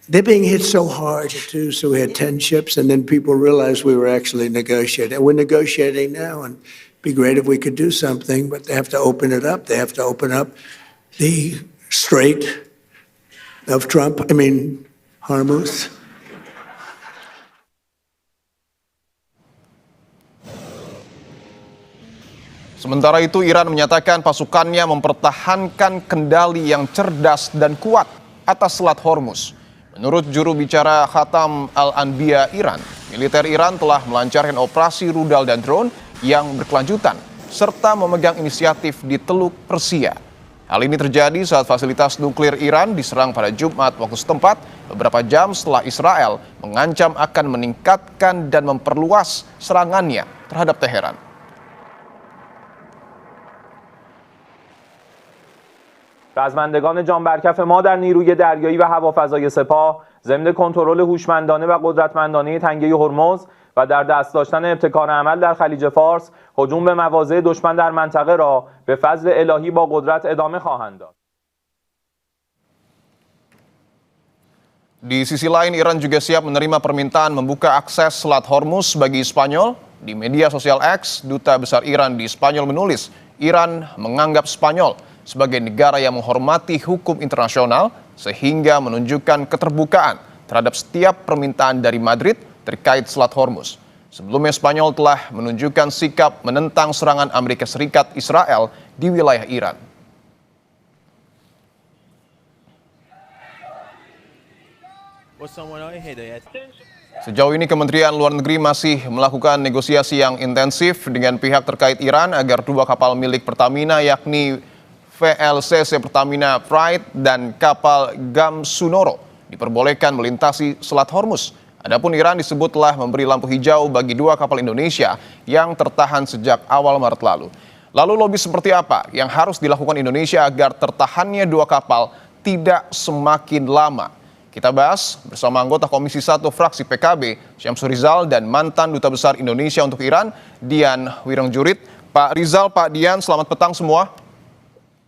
They're being hit so hard, too, so we had 10 ships, and then people realized we were actually negotiating. And we're negotiating now, and it'd be great if we could do something, but they have to open it up. They have to open up the Strait of Hormuz. Sementara itu, Iran menyatakan pasukannya mempertahankan kendali yang cerdas dan kuat atas Selat Hormuz. Menurut juru bicara Khatam Al-Anbiya Iran, militer Iran telah melancarkan operasi rudal dan drone yang berkelanjutan, serta memegang inisiatif di Teluk Persia. Hal ini terjadi saat fasilitas nuklir Iran diserang pada Jumat waktu setempat, beberapa jam setelah Israel mengancam akan meningkatkan dan memperluas serangannya terhadap Teheran. رزمندگان جان برکف ما در نیروی دریایی و هوافضای سپاه ضمن کنترل هوشمندانه و قدرتمندانه تنگه هرمز و در دست داشتن ابتکار عمل در خلیج فارس هجوم به مواضع دشمن در منطقه را به فضل الهی با قدرت ادامه خواهند داد. Di sisi lain, Iran juga siap menerima permintaan membuka akses Selat Hormuz bagi Spanyol. Di media sosial X, Duta Besar Iran di Spanyol menulis, Iran menganggap Spanyol sebagai negara yang menghormati hukum internasional sehingga menunjukkan keterbukaan terhadap setiap permintaan dari Madrid terkait Selat Hormuz. Sebelumnya, Spanyol telah menunjukkan sikap menentang serangan Amerika Serikat Israel di wilayah Iran. Sejauh ini Kementerian Luar Negeri masih melakukan negosiasi yang intensif dengan pihak terkait Iran agar 2 kapal milik Pertamina yakni VLCC Pertamina Pride dan kapal Gamsunoro diperbolehkan melintasi Selat Hormuz. Adapun Iran disebut telah memberi lampu hijau bagi 2 kapal Indonesia yang tertahan sejak awal Maret lalu. Lalu lobby seperti apa yang harus dilakukan Indonesia agar tertahannya 2 kapal tidak semakin lama? Kita bahas bersama anggota Komisi 1 fraksi PKB, Syamsur Rizal, dan mantan Duta Besar Indonesia untuk Iran, Dian Wirengjurit. Pak Rizal, Pak Dian, selamat petang semua.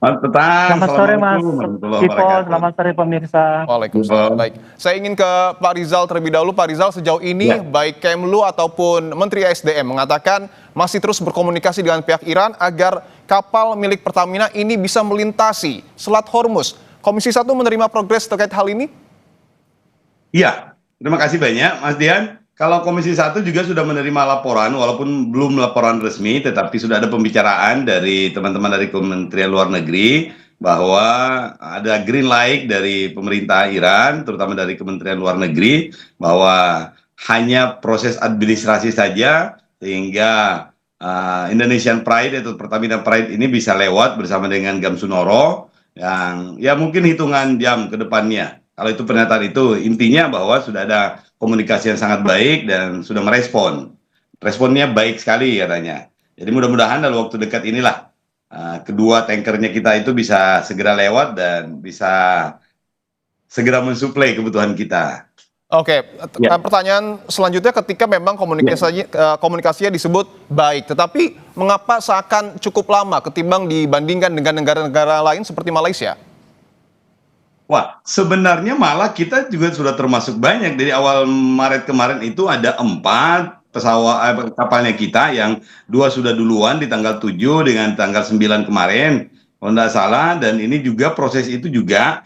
Selamat petang. Selamat sore Mas Dipo, selamat sore pemirsa. Waalaikumsalam. Baik, saya ingin ke Pak Rizal terlebih dahulu. Pak Rizal, sejauh ini baik Kemlu ataupun Menteri SDM mengatakan masih terus berkomunikasi dengan pihak Iran agar kapal milik Pertamina ini bisa melintasi Selat Hormuz. Komisi 1 menerima progres terkait hal ini? Iya, terima kasih banyak Mas Dian. Kalau Komisi 1 juga sudah menerima laporan, walaupun belum laporan resmi, tetapi sudah ada pembicaraan dari teman-teman dari Kementerian Luar Negeri bahwa ada green light dari pemerintah Iran, terutama dari Kementerian Luar Negeri, bahwa hanya proses administrasi saja sehingga Indonesian Pride atau Pertamina Pride ini bisa lewat bersama dengan Gamsunoro yang ya mungkin hitungan jam ke depannya. Kalau itu pernyataan itu, intinya bahwa sudah ada komunikasi yang sangat baik dan sudah merespon. Responnya baik sekali katanya. Jadi mudah-mudahan dalam waktu dekat inilah kedua tankernya kita itu bisa segera lewat dan bisa segera mensuplai kebutuhan kita. Oke, pertanyaan selanjutnya ketika memang komunikasinya disebut baik, tetapi mengapa seakan cukup lama ketimbang dibandingkan dengan negara-negara lain seperti Malaysia? Wah, sebenarnya malah kita juga sudah termasuk banyak. Dari awal Maret kemarin itu ada 4 pesawat kapalnya kita yang 2 sudah duluan di tanggal 7 dengan tanggal 9 kemarin. Kalau tidak salah, dan ini juga proses itu juga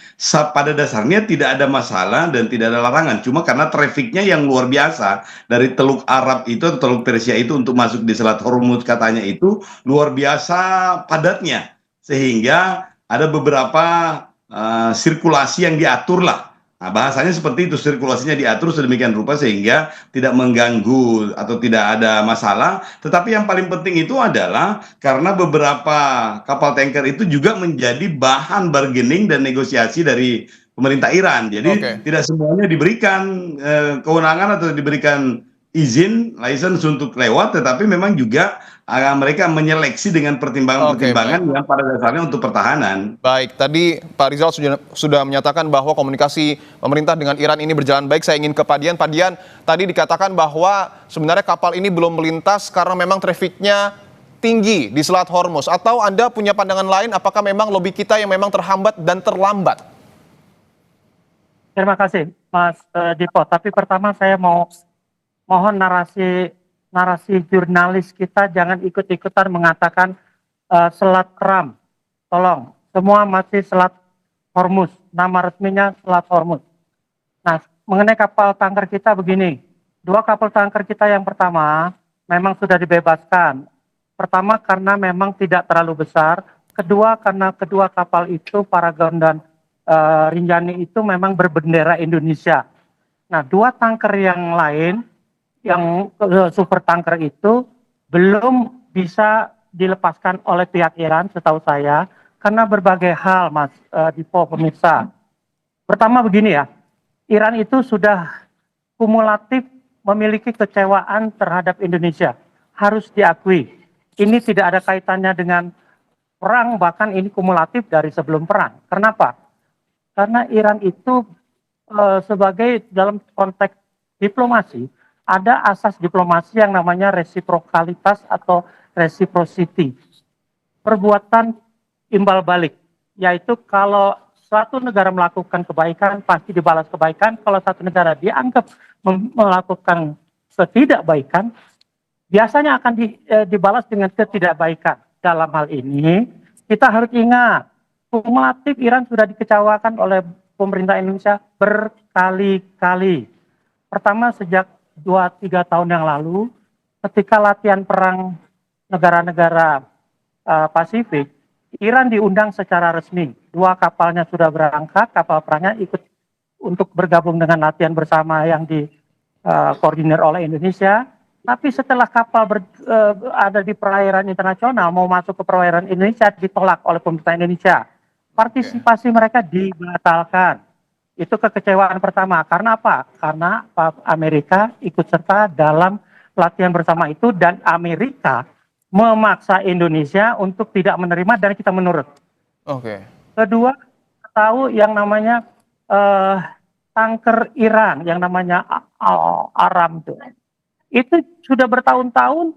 pada dasarnya tidak ada masalah dan tidak ada larangan. Cuma karena trafiknya yang luar biasa dari Teluk Arab itu, atau Teluk Persia itu untuk masuk di Selat Hormuz katanya itu luar biasa padatnya. Sehingga ada beberapa sirkulasi yang diatur lah. Nah, bahasanya seperti itu, sirkulasinya diatur sedemikian rupa sehingga tidak mengganggu atau tidak ada masalah. Tetapi yang paling penting itu adalah karena beberapa kapal tanker itu juga menjadi bahan bargaining dan negosiasi dari pemerintah Iran. Jadi tidak semuanya diberikan kewenangan atau diberikan izin, license untuk lewat, tetapi memang juga mereka menyeleksi dengan pertimbangan-pertimbangan yang pada dasarnya untuk pertahanan. Baik, tadi Pak Rizal sudah menyatakan bahwa komunikasi pemerintah dengan Iran ini berjalan baik. Saya ingin ke Pak Dian. Pak Dian, tadi dikatakan bahwa sebenarnya kapal ini belum melintas karena memang trafiknya tinggi di Selat Hormuz. Atau Anda punya pandangan lain, apakah memang lobi kita yang memang terhambat dan terlambat? Terima kasih Mas Dipo, tapi pertama saya mohon narasi jurnalis kita jangan ikut-ikutan mengatakan Selat Ram. Tolong, semua masih Selat Hormuz. Nama resminya Selat Hormuz. Nah, mengenai kapal tanker kita begini. 2 kapal tanker kita yang pertama memang sudah dibebaskan. Pertama karena memang tidak terlalu besar. Kedua karena kedua kapal itu, Paragon dan Rinjani itu memang berbendera Indonesia. Nah, 2 tanker yang lain yang super tanker itu belum bisa dilepaskan oleh pihak Iran setahu saya karena berbagai hal, Mas Dipo, pemirsa. Pertama begini ya, Iran itu sudah kumulatif memiliki kecewaan terhadap Indonesia, harus diakui. Ini tidak ada kaitannya dengan perang, bahkan ini kumulatif dari sebelum perang. Kenapa? Karena Iran itu sebagai dalam konteks diplomasi ada asas diplomasi yang namanya resiprokalitas atau reciprocity. Perbuatan imbal balik, yaitu kalau suatu negara melakukan kebaikan pasti dibalas kebaikan. Kalau satu negara dianggap melakukan ketidakbaikan, biasanya akan dibalas dengan ketidakbaikan. Dalam hal ini kita harus ingat, kumulatif Iran sudah dikecewakan oleh pemerintah Indonesia berkali-kali. Pertama sejak 2-3 tahun yang lalu, ketika latihan perang negara-negara Pasifik, Iran diundang secara resmi. 2 kapalnya sudah berangkat, kapal perangnya ikut untuk bergabung dengan latihan bersama yang dikoordinir oleh Indonesia. Tapi setelah kapal ada di perairan internasional, mau masuk ke perairan Indonesia, ditolak oleh pemerintah Indonesia. Partisipasi mereka dibatalkan. Itu kekecewaan pertama. Karena apa? Karena Amerika ikut serta dalam latihan bersama itu dan Amerika memaksa Indonesia untuk tidak menerima dan kita menurut. Oke. Kedua, tahu yang namanya tanker Iran yang namanya Aram itu sudah bertahun-tahun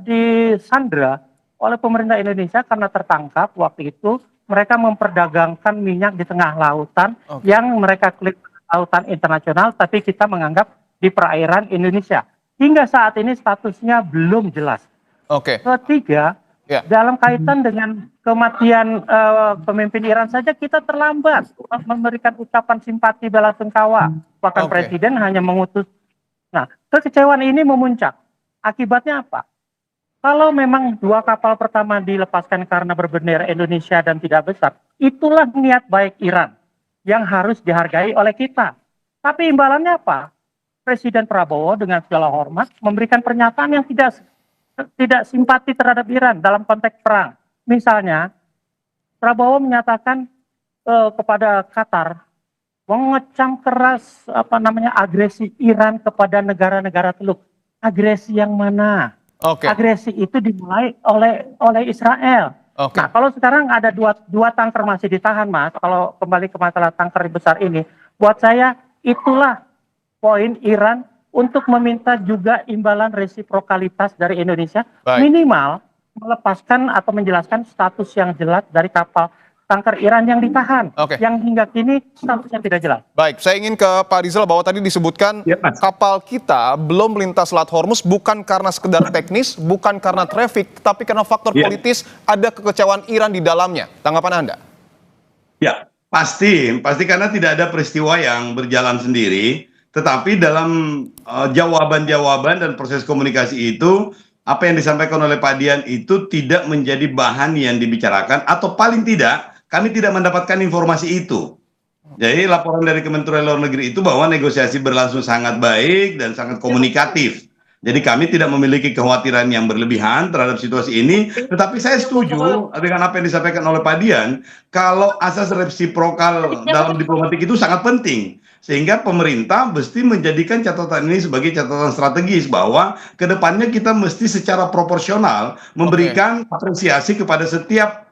disandra oleh pemerintah Indonesia karena tertangkap waktu itu mereka memperdagangkan minyak di tengah lautan yang mereka klik lautan internasional, tapi kita menganggap di perairan Indonesia. Hingga saat ini statusnya belum jelas. Ketiga, dalam kaitan dengan kematian pemimpin Iran saja kita terlambat memberikan ucapan simpati bela sungkawa. Bahkan Presiden hanya mengutus. Nah, kekecewaan ini memuncak. Akibatnya apa? Kalau memang 2 kapal pertama dilepaskan karena berbendera Indonesia dan tidak besar, itulah niat baik Iran yang harus dihargai oleh kita. Tapi imbalannya apa? Presiden Prabowo dengan segala hormat memberikan pernyataan yang tidak simpati terhadap Iran dalam konteks perang. Misalnya, Prabowo menyatakan kepada Qatar mengecam keras agresi Iran kepada negara-negara Teluk. Agresi yang mana? Agresi itu dimulai oleh Israel. Nah, kalau sekarang ada dua tanker masih ditahan, Mas. Kalau kembali ke masalah tanker besar ini, buat saya itulah poin Iran untuk meminta juga imbalan resiprokalitas dari Indonesia, minimal melepaskan atau menjelaskan status yang jelas dari kapal tanker Iran yang ditahan, yang hingga kini statusnya tidak jelas. Baik, saya ingin ke Pak Rizal bahwa tadi disebutkan kapal kita belum melintas Selat Hormuz bukan karena sekedar teknis, bukan karena traffic, tapi karena faktor politis, ada kekecewaan Iran di dalamnya. Tanggapan Anda? Ya, pasti karena tidak ada peristiwa yang berjalan sendiri, tetapi dalam jawaban-jawaban dan proses komunikasi itu, apa yang disampaikan oleh Pak Dian itu tidak menjadi bahan yang dibicarakan, atau paling tidak kami tidak mendapatkan informasi itu. Jadi laporan dari Kementerian Luar Negeri itu bahwa negosiasi berlangsung sangat baik dan sangat komunikatif. Jadi kami tidak memiliki kekhawatiran yang berlebihan terhadap situasi ini. Tetapi saya setuju dengan apa yang disampaikan oleh Pak Dian, kalau asas resiprokal dalam diplomatik itu sangat penting. Sehingga pemerintah mesti menjadikan catatan ini sebagai catatan strategis bahwa kedepannya kita mesti secara proporsional memberikan apresiasi kepada setiap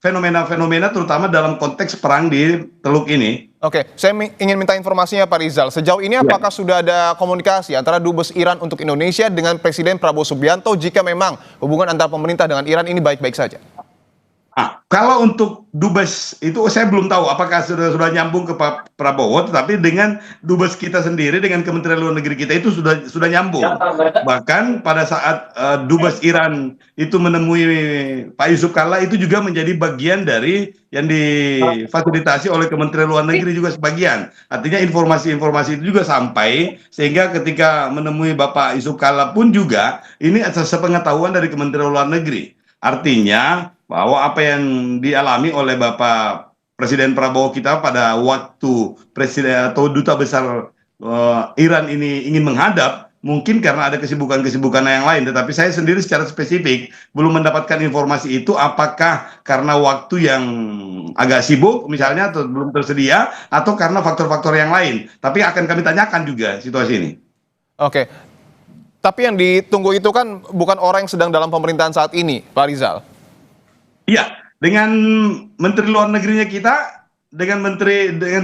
fenomena-fenomena terutama dalam konteks perang di Teluk ini. Saya ingin minta informasinya Pak Rizal. Sejauh ini apakah sudah ada komunikasi antara Dubes Iran untuk Indonesia dengan Presiden Prabowo Subianto jika memang hubungan antara pemerintah dengan Iran ini baik-baik saja? Kalau untuk Dubes itu saya belum tahu apakah sudah nyambung ke Pak Prabowo, tetapi dengan Dubes kita sendiri dengan Kementerian Luar Negeri kita itu sudah nyambung. Bahkan pada saat Dubes Iran itu menemui Pak Yusuf Kalla itu juga menjadi bagian dari yang difasilitasi oleh Kementerian Luar Negeri juga sebagian. Artinya informasi-informasi itu juga sampai sehingga ketika menemui Bapak Yusuf Kalla pun juga ini sepengetahuan dari Kementerian Luar Negeri. Artinya bahwa apa yang dialami oleh Bapak Presiden Prabowo kita pada waktu Presiden atau Duta Besar Iran ini ingin menghadap, mungkin karena ada kesibukan-kesibukan yang lain. Tetapi saya sendiri secara spesifik belum mendapatkan informasi itu, apakah karena waktu yang agak sibuk misalnya atau belum tersedia, atau karena faktor-faktor yang lain. Tapi akan kami tanyakan juga situasi ini. Tapi yang ditunggu itu kan bukan orang yang sedang dalam pemerintahan saat ini, Pak Rizal. Iya, dengan Menteri Luar Negerinya kita, dengan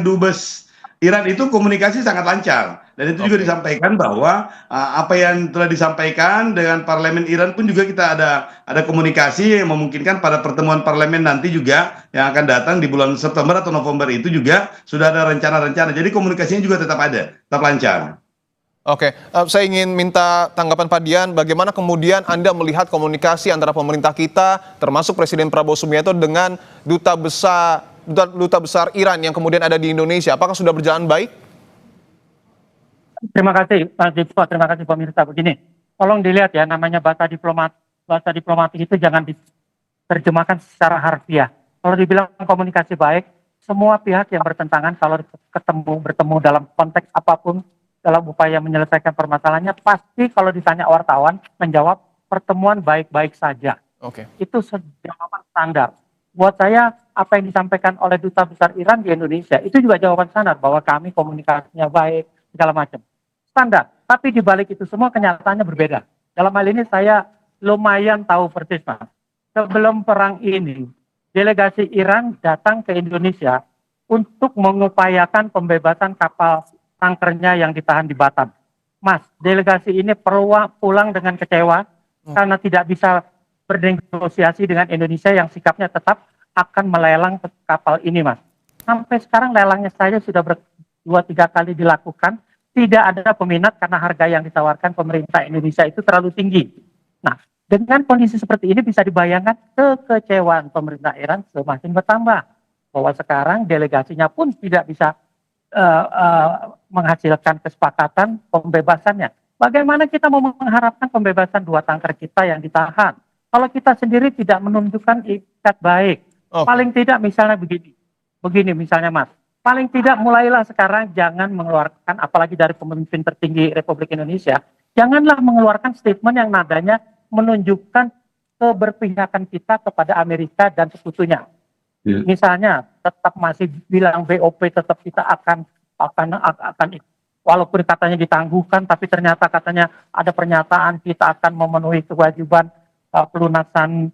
Dubes Iran itu komunikasi sangat lancar. Dan itu juga disampaikan bahwa apa yang telah disampaikan dengan Parlemen Iran pun juga kita ada komunikasi yang memungkinkan pada pertemuan parlemen nanti juga yang akan datang di bulan September atau November itu juga sudah ada rencana-rencana. Jadi komunikasinya juga tetap ada, tetap lancar. Saya ingin minta tanggapan Pak Dian, bagaimana kemudian Anda melihat komunikasi antara pemerintah kita, termasuk Presiden Prabowo Subianto dengan Duta Besar Iran yang kemudian ada di Indonesia, apakah sudah berjalan baik? Terima kasih Pak Dipo, terima kasih pemirsa. Begini, tolong dilihat ya, namanya bahasa diplomatik itu jangan diterjemahkan secara harfiah. Kalau dibilang komunikasi baik, semua pihak yang bertentangan kalau bertemu dalam konteks apapun, dalam upaya menyelesaikan permasalahannya, pasti kalau ditanya wartawan menjawab pertemuan baik-baik saja. Itu jawaban standar. Buat saya apa yang disampaikan oleh Duta Besar Iran di Indonesia itu juga jawaban standar bahwa kami komunikasinya baik, segala macam. Standar. Tapi di balik itu semua kenyataannya berbeda. Dalam hal ini saya lumayan tahu persis, Mas. Sebelum perang ini, delegasi Iran datang ke Indonesia untuk mengupayakan pembebasan kapal tankernya yang ditahan di Batam. Mas, delegasi ini perlu pulang dengan kecewa karena tidak bisa bernegosiasi dengan Indonesia yang sikapnya tetap akan melelang kapal ini, Mas. Sampai sekarang lelangnya saja sudah 2-3 kali dilakukan, tidak ada peminat karena harga yang ditawarkan pemerintah Indonesia itu terlalu tinggi. Nah, dengan kondisi seperti ini bisa dibayangkan kekecewaan pemerintah Iran semakin bertambah. Bahwa sekarang delegasinya pun tidak bisa menghasilkan kesepakatan pembebasannya. Bagaimana kita mau mengharapkan pembebasan 2 tanker kita yang ditahan? Kalau kita sendiri tidak menunjukkan ikat baik, paling tidak misalnya begini misalnya Mas, paling tidak mulailah sekarang jangan mengeluarkan, apalagi dari pemimpin tertinggi Republik Indonesia, janganlah mengeluarkan statement yang nadanya menunjukkan keberpihakan kita kepada Amerika dan sekutunya. Misalnya tetap masih bilang BOP tetap kita akan walaupun katanya ditangguhkan, tapi ternyata katanya ada pernyataan kita akan memenuhi kewajiban pelunasan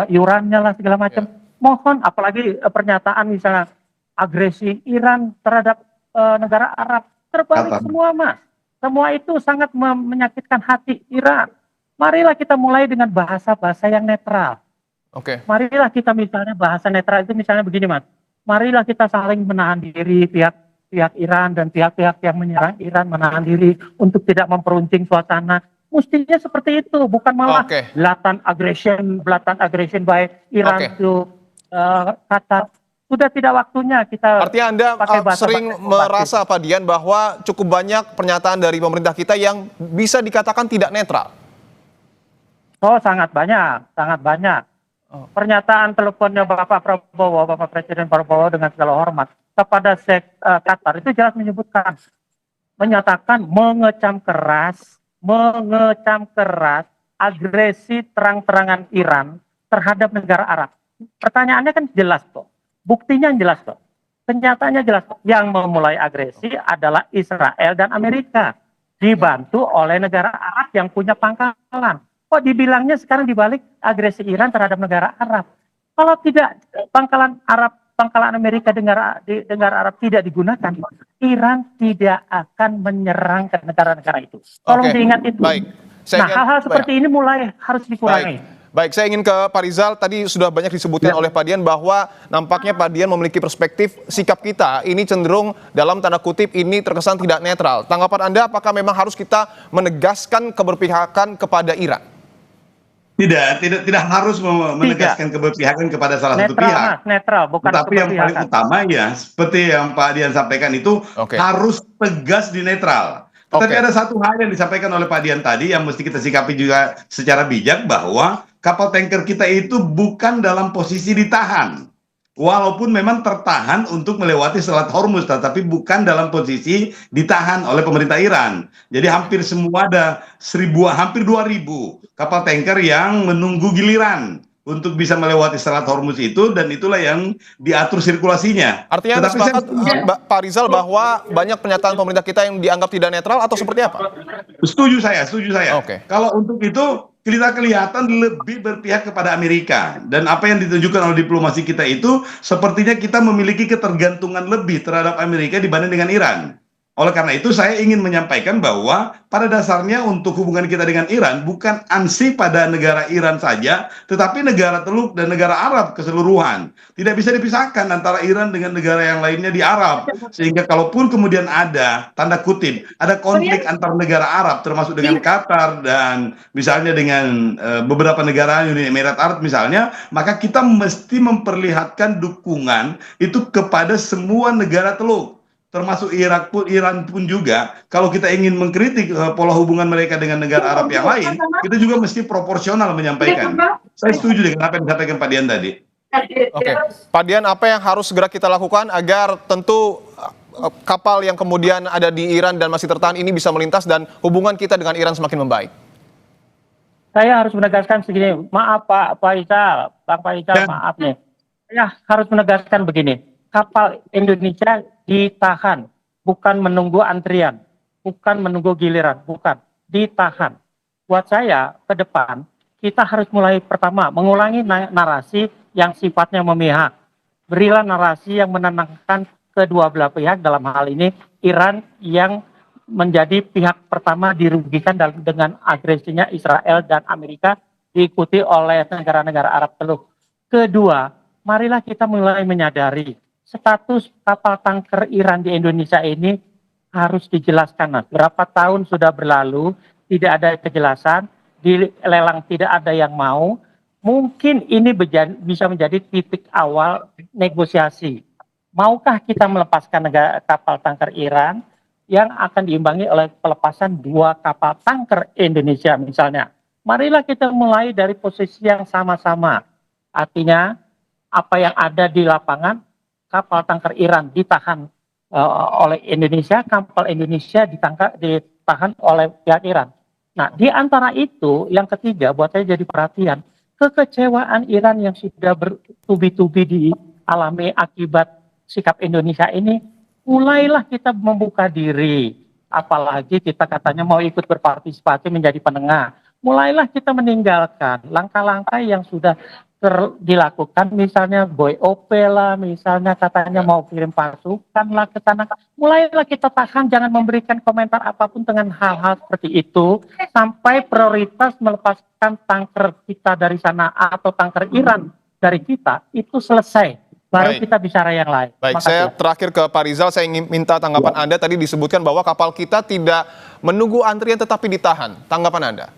iurannya lah segala macam. Mohon, apalagi pernyataan misalnya agresi Iran terhadap negara Arab, terbalik semua Mas. Semua itu sangat menyakitkan hati Iran. Marilah kita mulai dengan bahasa-bahasa yang netral. Marilah kita misalnya bahasa netral itu misalnya begini Mas. Marilah kita saling menahan diri, pihak Iran dan pihak-pihak yang menyerang Iran menahan diri untuk tidak memperuncing suasana. Mestinya seperti itu, bukan malah blatant aggression by Iran to Qatar. Sudah tidak waktunya kita. Artinya Anda sering merasa Pak Dian bahwa cukup banyak pernyataan dari pemerintah kita yang bisa dikatakan tidak netral. Oh, sangat banyak, sangat banyak. Pernyataan teleponnya Bapak Prabowo, Bapak Presiden Prabowo dengan segala hormat kepada Qatar itu jelas menyatakan mengecam keras agresi terang-terangan Iran terhadap negara Arab. Pertanyaannya kan jelas kok, buktinya jelas kok, kenyataannya jelas kok. Yang memulai agresi adalah Israel dan Amerika, dibantu oleh negara Arab yang punya pangkalan. Kok dibilangnya sekarang dibalik agresi Iran terhadap negara Arab? Kalau tidak pangkalan Amerika di negara Arab tidak digunakan, Iran tidak akan menyerang ke negara-negara itu. Tolong diingat itu. Nah, hal-hal seperti ini mulai harus dikurangi. Baik, saya ingin ke Pak Rizal. Tadi sudah banyak disebutkan oleh Pak Dian bahwa nampaknya Pak Dian memiliki perspektif sikap kita ini cenderung dalam tanda kutip ini terkesan tidak netral. Tanggapan Anda, apakah memang harus kita menegaskan keberpihakan kepada Iran? Tidak harus menegaskan keberpihakan kepada salah satu pihak. Netral, bukan tetapi yang paling utama ya, seperti yang Pak Dian sampaikan itu harus tegas di netral. Tetapi ada satu hal yang disampaikan oleh Pak Dian tadi yang mesti kita sikapi juga secara bijak, bahwa kapal tanker kita itu bukan dalam posisi ditahan. Walaupun memang tertahan untuk melewati Selat Hormuz, tetapi bukan dalam posisi ditahan oleh pemerintah Iran. Jadi hampir semua ada hampir 2.000 kapal tanker yang menunggu giliran untuk bisa melewati Selat Hormuz itu, dan itulah yang diatur sirkulasinya. Artinya Anda sepakat, Pak Rizal, bahwa banyak pernyataan pemerintah kita yang dianggap tidak netral atau seperti apa? Setuju saya. Kalau untuk itu kita kelihatan lebih berpihak kepada Amerika, dan apa yang ditunjukkan oleh diplomasi kita itu sepertinya kita memiliki ketergantungan lebih terhadap Amerika dibanding dengan Iran. Oleh karena itu saya ingin menyampaikan bahwa pada dasarnya untuk hubungan kita dengan Iran bukan ansih pada negara Iran saja, tetapi negara Teluk dan negara Arab keseluruhan. Tidak bisa dipisahkan antara Iran dengan negara yang lainnya di Arab. Sehingga kalaupun kemudian ada, tanda kutip, ada konflik antar negara Arab termasuk dengan Qatar dan misalnya dengan beberapa negara Uni Emirat Arab misalnya, maka kita mesti memperlihatkan dukungan itu kepada semua negara Teluk. Termasuk Iran pun juga, kalau kita ingin mengkritik pola hubungan mereka dengan negara Arab yang lain, kita juga mesti proporsional menyampaikan. Saya setuju dengan apa yang disampaikan Pak Dian tadi. Pak Dian, apa yang harus segera kita lakukan agar tentu kapal yang kemudian ada di Iran dan masih tertahan ini bisa melintas dan hubungan kita dengan Iran semakin membaik? Saya harus menegaskan segini, maaf Pak Faisal, Bang Faisal, maaf nih. Saya harus menegaskan begini, kapal Indonesia ditahan, bukan menunggu antrian, bukan menunggu giliran, bukan, ditahan. Buat saya ke depan kita harus mulai pertama mengulangi narasi yang sifatnya memihak. berilah narasi yang menenangkan kedua belah pihak, dalam hal ini Iran yang menjadi pihak pertama dirugikan dengan agresinya Israel dan Amerika, diikuti oleh negara-negara Arab Teluk. Kedua, marilah kita mulai menyadari status kapal tanker Iran di Indonesia ini harus dijelaskan. Mas. Berapa tahun sudah berlalu, tidak ada kejelasan, di lelang tidak ada yang mau. Mungkin ini bisa menjadi titik awal negosiasi. Maukah kita melepaskan kapal tanker Iran yang akan diimbangi oleh pelepasan 2 kapal tanker Indonesia misalnya? Marilah kita mulai dari posisi yang sama-sama. Artinya apa yang ada di lapangan, kapal tanker Iran ditahan oleh Indonesia, kapal Indonesia ditahan oleh pihak Iran. Nah, di antara itu yang ketiga buat saya jadi perhatian, kekecewaan Iran yang sudah bertubi-tubi dialami akibat sikap Indonesia ini, mulailah kita membuka diri. Apalagi kita katanya mau ikut berpartisipasi menjadi penengah. Mulailah kita meninggalkan langkah-langkah yang sudah dilakukan, misalnya Boy OP lah, misalnya katanya mau kirim pasukan lah ke sana. Mulailah kita tahan, jangan memberikan komentar apapun dengan hal-hal seperti itu, sampai prioritas melepaskan tanker kita dari sana atau tanker Iran dari kita, itu selesai. Baru kita bicara yang lain. Baik, saya terakhir ke Pak Rizal, saya ingin minta tanggapan Anda. Tadi disebutkan bahwa kapal kita tidak menunggu antrian tetapi ditahan. Tanggapan Anda?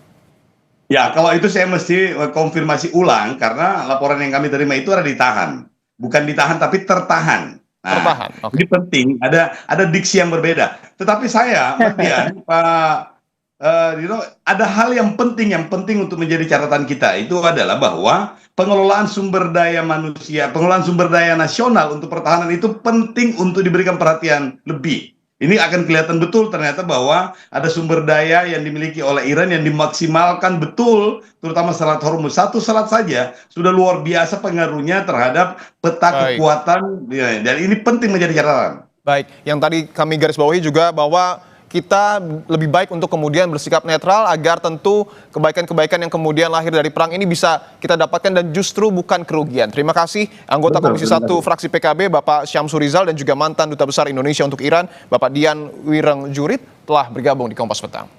Ya, kalau itu saya mesti konfirmasi ulang, karena laporan yang kami terima itu ada ditahan. Bukan ditahan, tapi tertahan. Nah, tertahan. Ini penting, ada diksi yang berbeda. Tetapi saya, Mas Dian, Pak, ada hal yang penting untuk menjadi catatan kita. Itu adalah bahwa pengelolaan sumber daya manusia, pengelolaan sumber daya nasional untuk pertahanan itu penting untuk diberikan perhatian lebih. Ini akan kelihatan betul ternyata bahwa ada sumber daya yang dimiliki oleh Iran yang dimaksimalkan betul, terutama Selat Hormuz. Satu selat saja sudah luar biasa pengaruhnya terhadap peta kekuatan. Dan ini penting menjadi catatan. Baik, yang tadi kami garis bawahi juga bahwa kita lebih baik untuk kemudian bersikap netral agar tentu kebaikan-kebaikan yang kemudian lahir dari perang ini bisa kita dapatkan dan justru bukan kerugian. Terima kasih anggota Komisi 1 fraksi PKB Bapak Syamsur Rizal dan juga mantan Duta Besar Indonesia untuk Iran Bapak Dian Wirengjurit telah bergabung di Kompas Petang.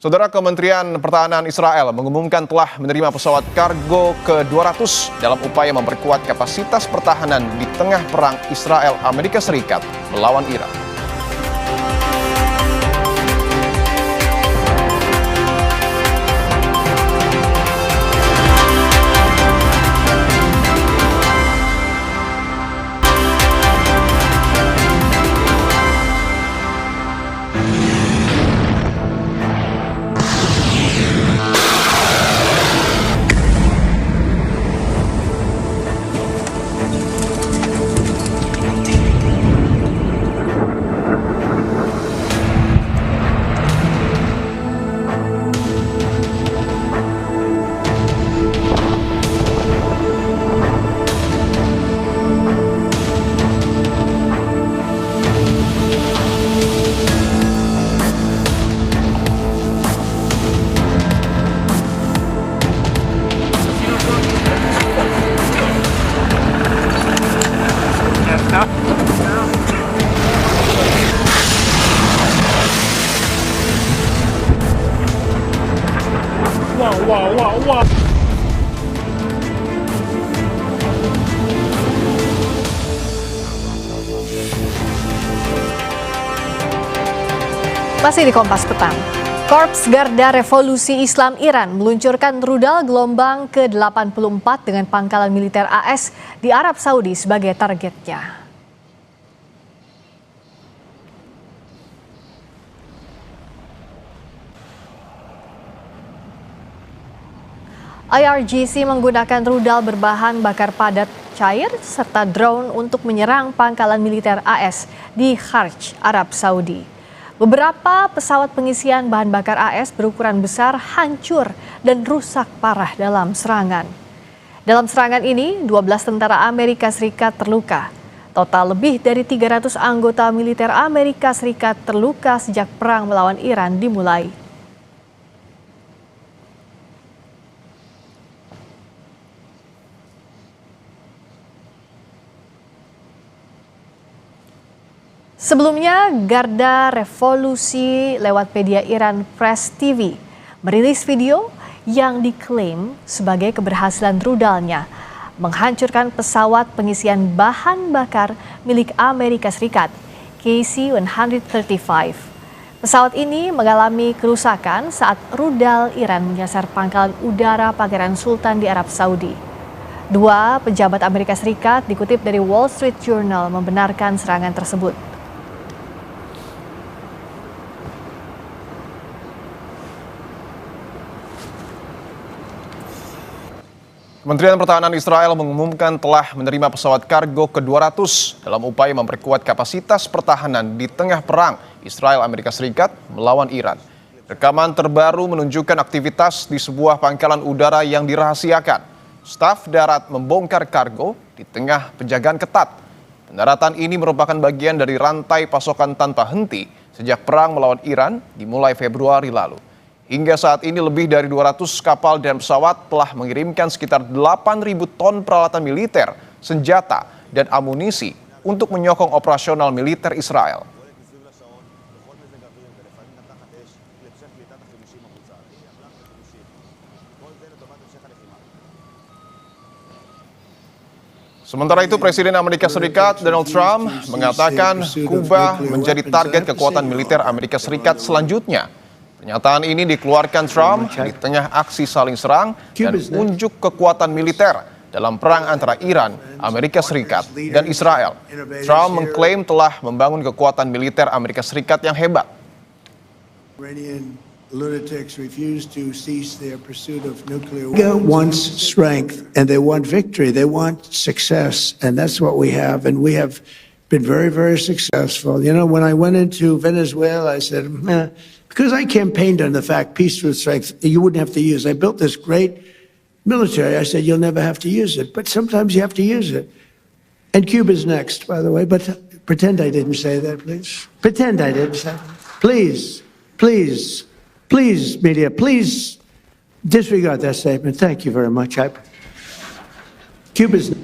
Saudara, Kementerian Pertahanan Israel mengumumkan telah menerima pesawat kargo ke-200 dalam upaya memperkuat kapasitas pertahanan di tengah perang Israel Amerika Serikat melawan Iran. Wow. Masih di Kompas Petang. Korps Garda Revolusi Islam Iran meluncurkan rudal gelombang ke-84 dengan pangkalan militer AS di Arab Saudi sebagai targetnya. IRGC menggunakan rudal berbahan bakar padat cair serta drone untuk menyerang pangkalan militer AS di Kharj, Arab Saudi. Beberapa pesawat pengisian bahan bakar AS berukuran besar hancur dan rusak parah dalam serangan. Dalam serangan ini, 12 tentara Amerika Serikat terluka. Total lebih dari 300 anggota militer Amerika Serikat terluka sejak perang melawan Iran dimulai. Sebelumnya, Garda Revolusi lewat media Iran Press TV merilis video yang diklaim sebagai keberhasilan rudalnya menghancurkan pesawat pengisian bahan bakar milik Amerika Serikat, KC-135. Pesawat ini mengalami kerusakan saat rudal Iran menyasar pangkalan udara Pangeran Sultan di Arab Saudi. Dua pejabat Amerika Serikat dikutip dari Wall Street Journal membenarkan serangan tersebut. Kementerian Pertahanan Israel mengumumkan telah menerima pesawat kargo ke-200 dalam upaya memperkuat kapasitas pertahanan di tengah perang Israel-Amerika Serikat melawan Iran. Rekaman terbaru menunjukkan aktivitas di sebuah pangkalan udara yang dirahasiakan. Staf darat membongkar kargo di tengah penjagaan ketat. Pendaratan ini merupakan bagian dari rantai pasokan tanpa henti sejak perang melawan Iran dimulai Februari lalu. Hingga saat ini lebih dari 200 kapal dan pesawat telah mengirimkan sekitar 8.000 ton peralatan militer, senjata, dan amunisi untuk menyokong operasional militer Israel. Sementara itu, Presiden Amerika Serikat Donald Trump mengatakan Kuba menjadi target kekuatan militer Amerika Serikat selanjutnya. Pernyataan ini dikeluarkan Trump di tengah aksi saling serang dan unjuk kekuatan militer dalam perang antara Iran, Amerika Serikat, dan Israel. Trump mengklaim telah membangun kekuatan militer Amerika Serikat yang hebat. Lunatics refuse to cease their pursuit of nuclear weapons. Wants strength and they want victory. They want success, and that's what we have. And we have been very, very successful. You know, when I went into Venezuela, I said, because I campaigned on the fact peace through strength, you wouldn't have to use. I built this great military. I said, you'll never have to use it, but sometimes you have to use it. And Cuba's next, by the way, but pretend I didn't say that, please. Pretend I didn't say that. Please, please. Please, media, please disregard that statement. Thank you very much. Cuba's.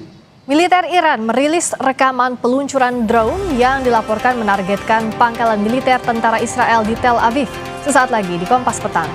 Militer Iran merilis rekaman peluncuran drone yang dilaporkan menargetkan pangkalan militer tentara Israel di Tel Aviv. Sesaat lagi di Kompas Petang.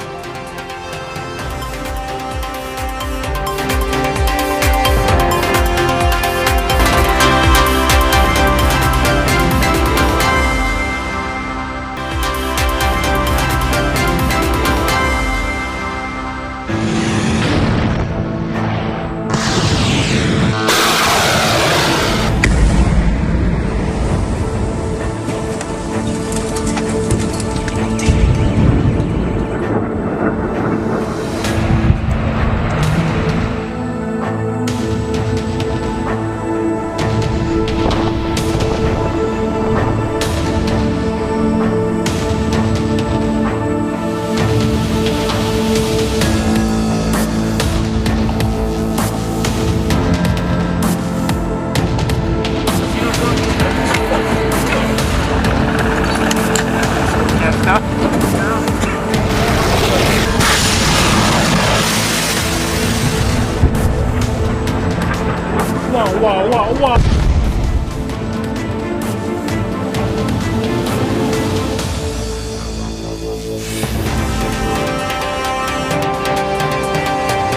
Wow.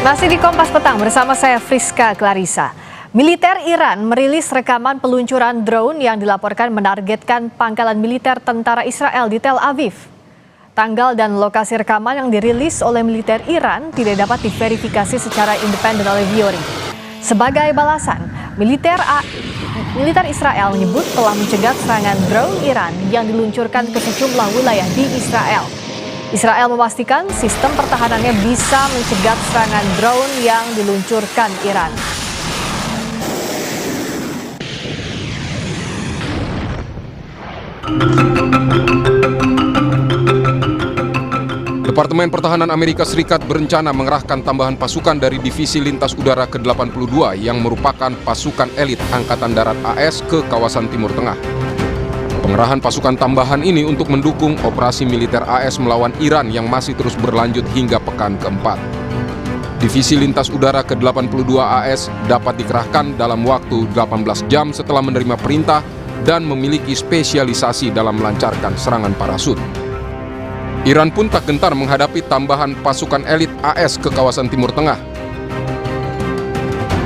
Masih di Kompas Petang bersama saya Friska Clarissa. Militer Iran merilis rekaman peluncuran drone yang dilaporkan menargetkan pangkalan militer tentara Israel di Tel Aviv. Tanggal dan lokasi rekaman yang dirilis oleh militer Iran tidak dapat diverifikasi secara independen oleh Viori. Sebagai balasan, militer Israel menyebut telah mencegat serangan drone Iran yang diluncurkan ke sejumlah wilayah di Israel. Israel memastikan sistem pertahanannya bisa mencegat serangan drone yang diluncurkan Iran. Departemen Pertahanan Amerika Serikat berencana mengerahkan tambahan pasukan dari Divisi Lintas Udara ke-82 yang merupakan pasukan elit Angkatan Darat AS ke kawasan Timur Tengah. Pengerahan pasukan tambahan ini untuk mendukung operasi militer AS melawan Iran yang masih terus berlanjut hingga pekan keempat. Divisi Lintas Udara ke-82 AS dapat dikerahkan dalam waktu 18 jam setelah menerima perintah dan memiliki spesialisasi dalam melancarkan serangan parasut. Iran pun tak gentar menghadapi tambahan pasukan elit AS ke kawasan Timur Tengah.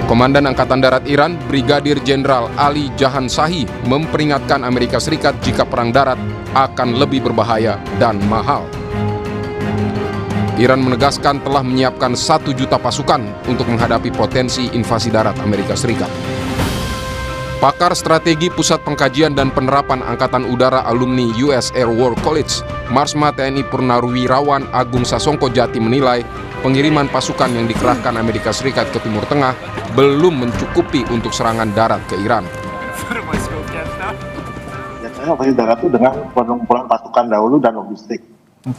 Komandan Angkatan Darat Iran, Brigadir Jenderal Ali Jahansahi, memperingatkan Amerika Serikat jika perang darat akan lebih berbahaya dan mahal. Iran menegaskan telah menyiapkan 1 juta pasukan untuk menghadapi potensi invasi darat Amerika Serikat. Pakar strategi Pusat Pengkajian dan Penerapan Angkatan Udara Alumni US Air War College, Marsma TNI Purnawirawan Agung Sasongko Jati menilai pengiriman pasukan yang dikerahkan Amerika Serikat ke Timur Tengah belum mencukupi untuk serangan darat ke Iran. Biasanya operasi darat itu dengan pengumpulan pasukan dahulu dan logistik.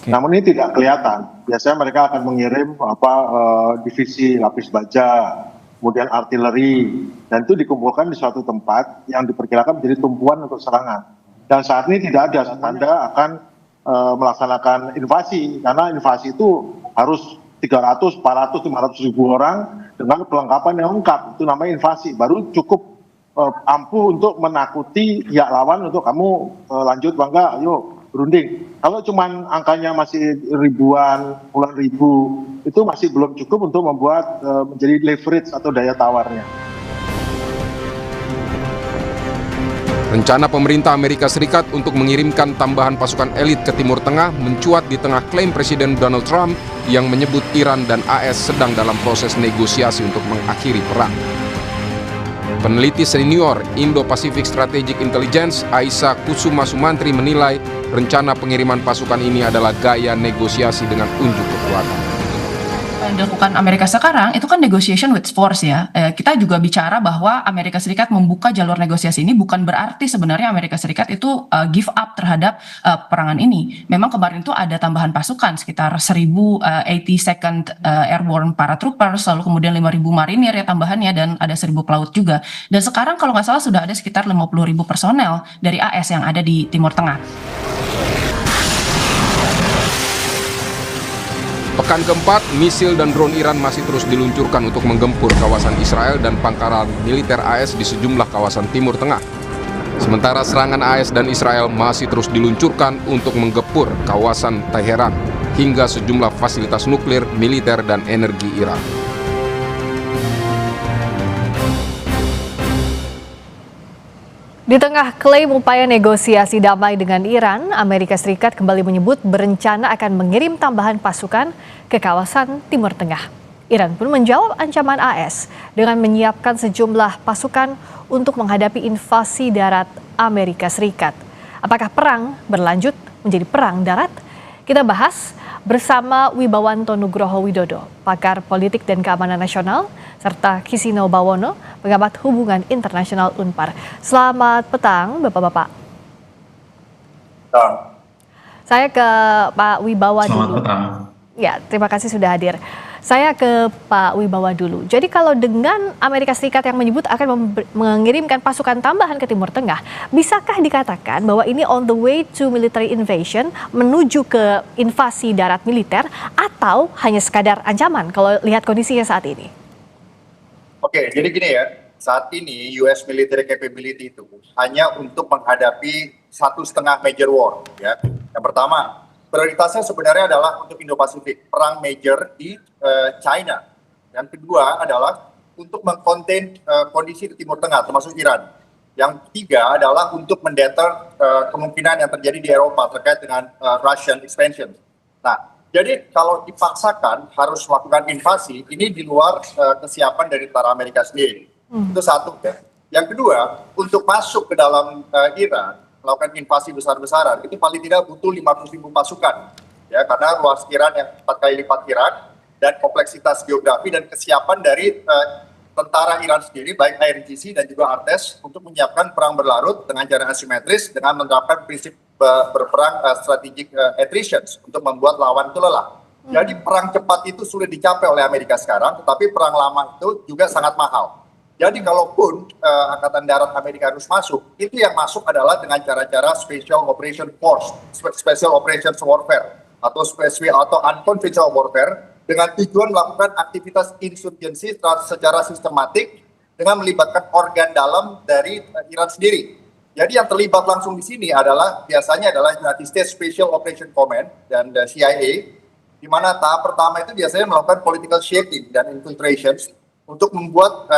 Namun ini tidak kelihatan. Biasanya mereka akan mengirim divisi lapis baja, kemudian artileri, dan itu dikumpulkan di suatu tempat yang diperkirakan menjadi tumpuan untuk serangan. Dan saat ini tidak ada tanda akan melaksanakan invasi, karena invasi itu harus 300, 400, 500 ribu orang dengan perlengkapan yang lengkap. Itu namanya invasi. Baru cukup ampuh untuk menakuti pihak lawan untuk kamu lanjut bangga, ayo berunding. Kalau cuman angkanya masih ribuan, puluhan ribu, itu masih belum cukup untuk membuat menjadi leverage atau daya tawarnya. Rencana pemerintah Amerika Serikat untuk mengirimkan tambahan pasukan elit ke Timur Tengah mencuat di tengah klaim Presiden Donald Trump yang menyebut Iran dan AS sedang dalam proses negosiasi untuk mengakhiri perang. Peneliti senior Indo-Pacific Strategic Intelligence Aisyah Kusuma Sumantri menilai rencana pengiriman pasukan ini adalah gaya negosiasi dengan unjuk kekuatan. Yang dilakukan Amerika sekarang itu kan negotiation with force ya. Kita juga bicara bahwa Amerika Serikat membuka jalur negosiasi ini bukan berarti sebenarnya Amerika Serikat itu give up terhadap perangan ini. Memang kemarin itu ada tambahan pasukan sekitar 1.082nd Airborne Paratroopers, lalu kemudian 5.000 marinir ya tambahannya, dan ada 1.000 pelaut juga. Dan sekarang kalau nggak salah sudah ada sekitar 50.000 personel dari AS yang ada di Timur Tengah. Pekan keempat, misil dan drone Iran masih terus diluncurkan untuk menggempur kawasan Israel dan pangkalan militer AS di sejumlah kawasan Timur Tengah. Sementara serangan AS dan Israel masih terus diluncurkan untuk menggempur kawasan Teheran hingga sejumlah fasilitas nuklir, militer, dan energi Iran. Di tengah klaim upaya negosiasi damai dengan Iran, Amerika Serikat kembali menyebut berencana akan mengirim tambahan pasukan ke kawasan Timur Tengah. Iran pun menjawab ancaman AS dengan menyiapkan sejumlah pasukan untuk menghadapi invasi darat Amerika Serikat. Apakah perang berlanjut menjadi perang darat? Kita bahas bersama Wibawanto Nugroho Widodo, pakar politik dan keamanan nasional, serta Kisino Bawono, pengamat hubungan internasional UNPAR. Selamat petang, Bapak-Bapak. Saya ke Pak Wibawa dulu. Selamat petang. Ya, terima kasih sudah hadir. Saya ke Pak Wibawa dulu. Jadi kalau dengan Amerika Serikat yang menyebut akan mengirimkan pasukan tambahan ke Timur Tengah, bisakah dikatakan bahwa ini on the way to military invasion, menuju ke invasi darat militer, atau hanya sekadar ancaman kalau lihat kondisinya saat ini? Oke, jadi gini ya, saat ini US military capability itu hanya untuk menghadapi 1,5 major war. Ya. Yang pertama, prioritasnya sebenarnya adalah untuk Indo-Pasifik, perang major di China. Yang kedua adalah untuk mengkonten kondisi di Timur Tengah, termasuk Iran. Yang ketiga adalah untuk mendeter kemungkinan yang terjadi di Eropa terkait dengan Russian expansion. Nah, jadi kalau dipaksakan harus melakukan invasi, ini di luar kesiapan dari tentara Amerika sendiri. Itu satu ya. Yang kedua, untuk masuk ke dalam Iran, melakukan invasi besar-besaran, itu paling tidak butuh 500.000 pasukan. Ya, karena luas Iran yang 4 kali lipat Irak, dan kompleksitas geografi dan kesiapan dari tentara Iran sendiri, baik IRGC dan juga Artes, untuk menyiapkan perang berlarut dengan cara asimetris dengan menerapkan prinsip berperang strategic attrition untuk membuat lawan itu lelah. Jadi perang cepat itu sulit dicapai oleh Amerika sekarang, tetapi perang lama itu juga sangat mahal. Jadi kalaupun Angkatan Darat Amerika harus masuk, itu yang masuk adalah dengan cara-cara Special Operation Force, Special Operations Warfare, atau unconventional warfare, dengan tujuan melakukan aktivitas insurgensi secara sistematik dengan melibatkan organ dalam dari Iran sendiri. Jadi yang terlibat langsung di sini biasanya adalah United States Special Operation Command dan CIA, di mana tahap pertama itu biasanya melakukan political shaping dan infiltration untuk membuat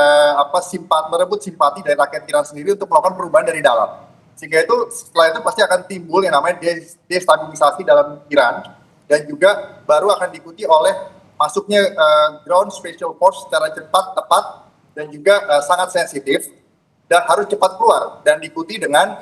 merebut simpati dari rakyat Iran sendiri untuk melakukan perubahan dari dalam. Sehingga setelah itu pasti akan timbul yang namanya destabilisasi dalam Iran, dan juga baru akan diikuti oleh masuknya ground special force secara cepat, tepat, dan juga sangat sensitif, dan harus cepat keluar dan diikuti dengan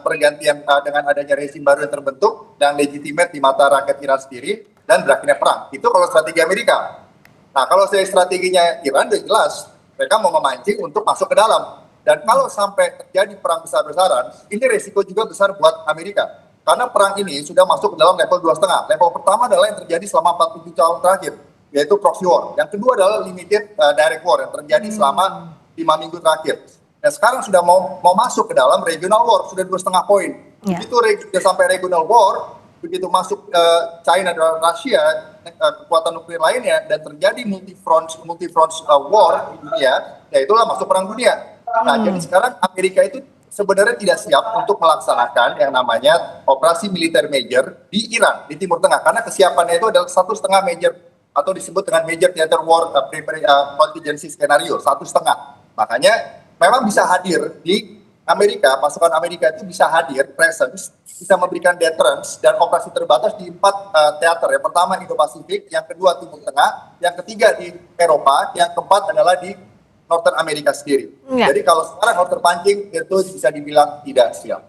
pergantian dengan adanya rezim baru yang terbentuk dan legitimate di mata rakyat Iran sendiri dan berakhirnya perang. Itu kalau strategi Amerika. Nah, kalau strateginya Iran udah jelas, mereka mau memancing untuk masuk ke dalam. Dan kalau sampai terjadi perang besar-besaran, ini resiko juga besar buat Amerika. Karena perang ini sudah masuk ke dalam level 2,5. Level pertama adalah yang terjadi selama 47 tahun terakhir, yaitu proxy war. Yang kedua adalah limited direct war yang terjadi selama 5 minggu terakhir. Nah, sekarang sudah mau masuk ke dalam regional war, sudah 2,5 poin. Begitu sudah sampai regional war, begitu masuk China dan Rusia, kekuatan nuklir lainnya, dan terjadi multi front war di dunia, ya itulah masuk perang dunia. Nah, jadi sekarang Amerika itu sebenarnya tidak siap untuk melaksanakan yang namanya operasi militer major di Iran, di Timur Tengah, karena kesiapannya itu adalah 1,5 major, atau disebut dengan major theater war contingency scenario, 1,5. Makanya memang bisa hadir di Amerika, pasukan Amerika itu bisa hadir, presence, bisa memberikan deterrence dan operasi terbatas di 4 teater. Yang pertama Indo-Pasifik, yang kedua Timur Tengah, yang ketiga di Eropa, yang keempat adalah di Northern Amerika sendiri. Jadi kalau sekarang mau terpancing, itu bisa dibilang tidak siap.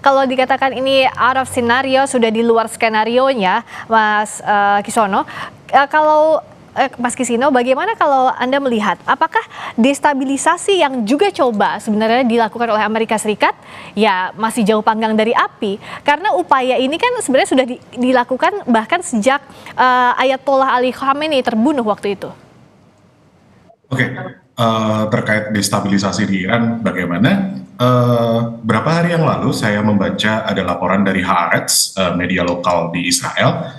Kalau dikatakan ini out of scenario, sudah di luar skenario-nya, Mas Kisono, Mas Kisino, bagaimana kalau Anda melihat apakah destabilisasi yang juga coba sebenarnya dilakukan oleh Amerika Serikat ya masih jauh panggang dari api, karena upaya ini kan sebenarnya sudah dilakukan bahkan sejak Ayatollah Ali Khamenei terbunuh waktu itu. Terkait destabilisasi di Iran bagaimana? Berapa hari yang lalu saya membaca ada laporan dari Haaretz, media lokal di Israel,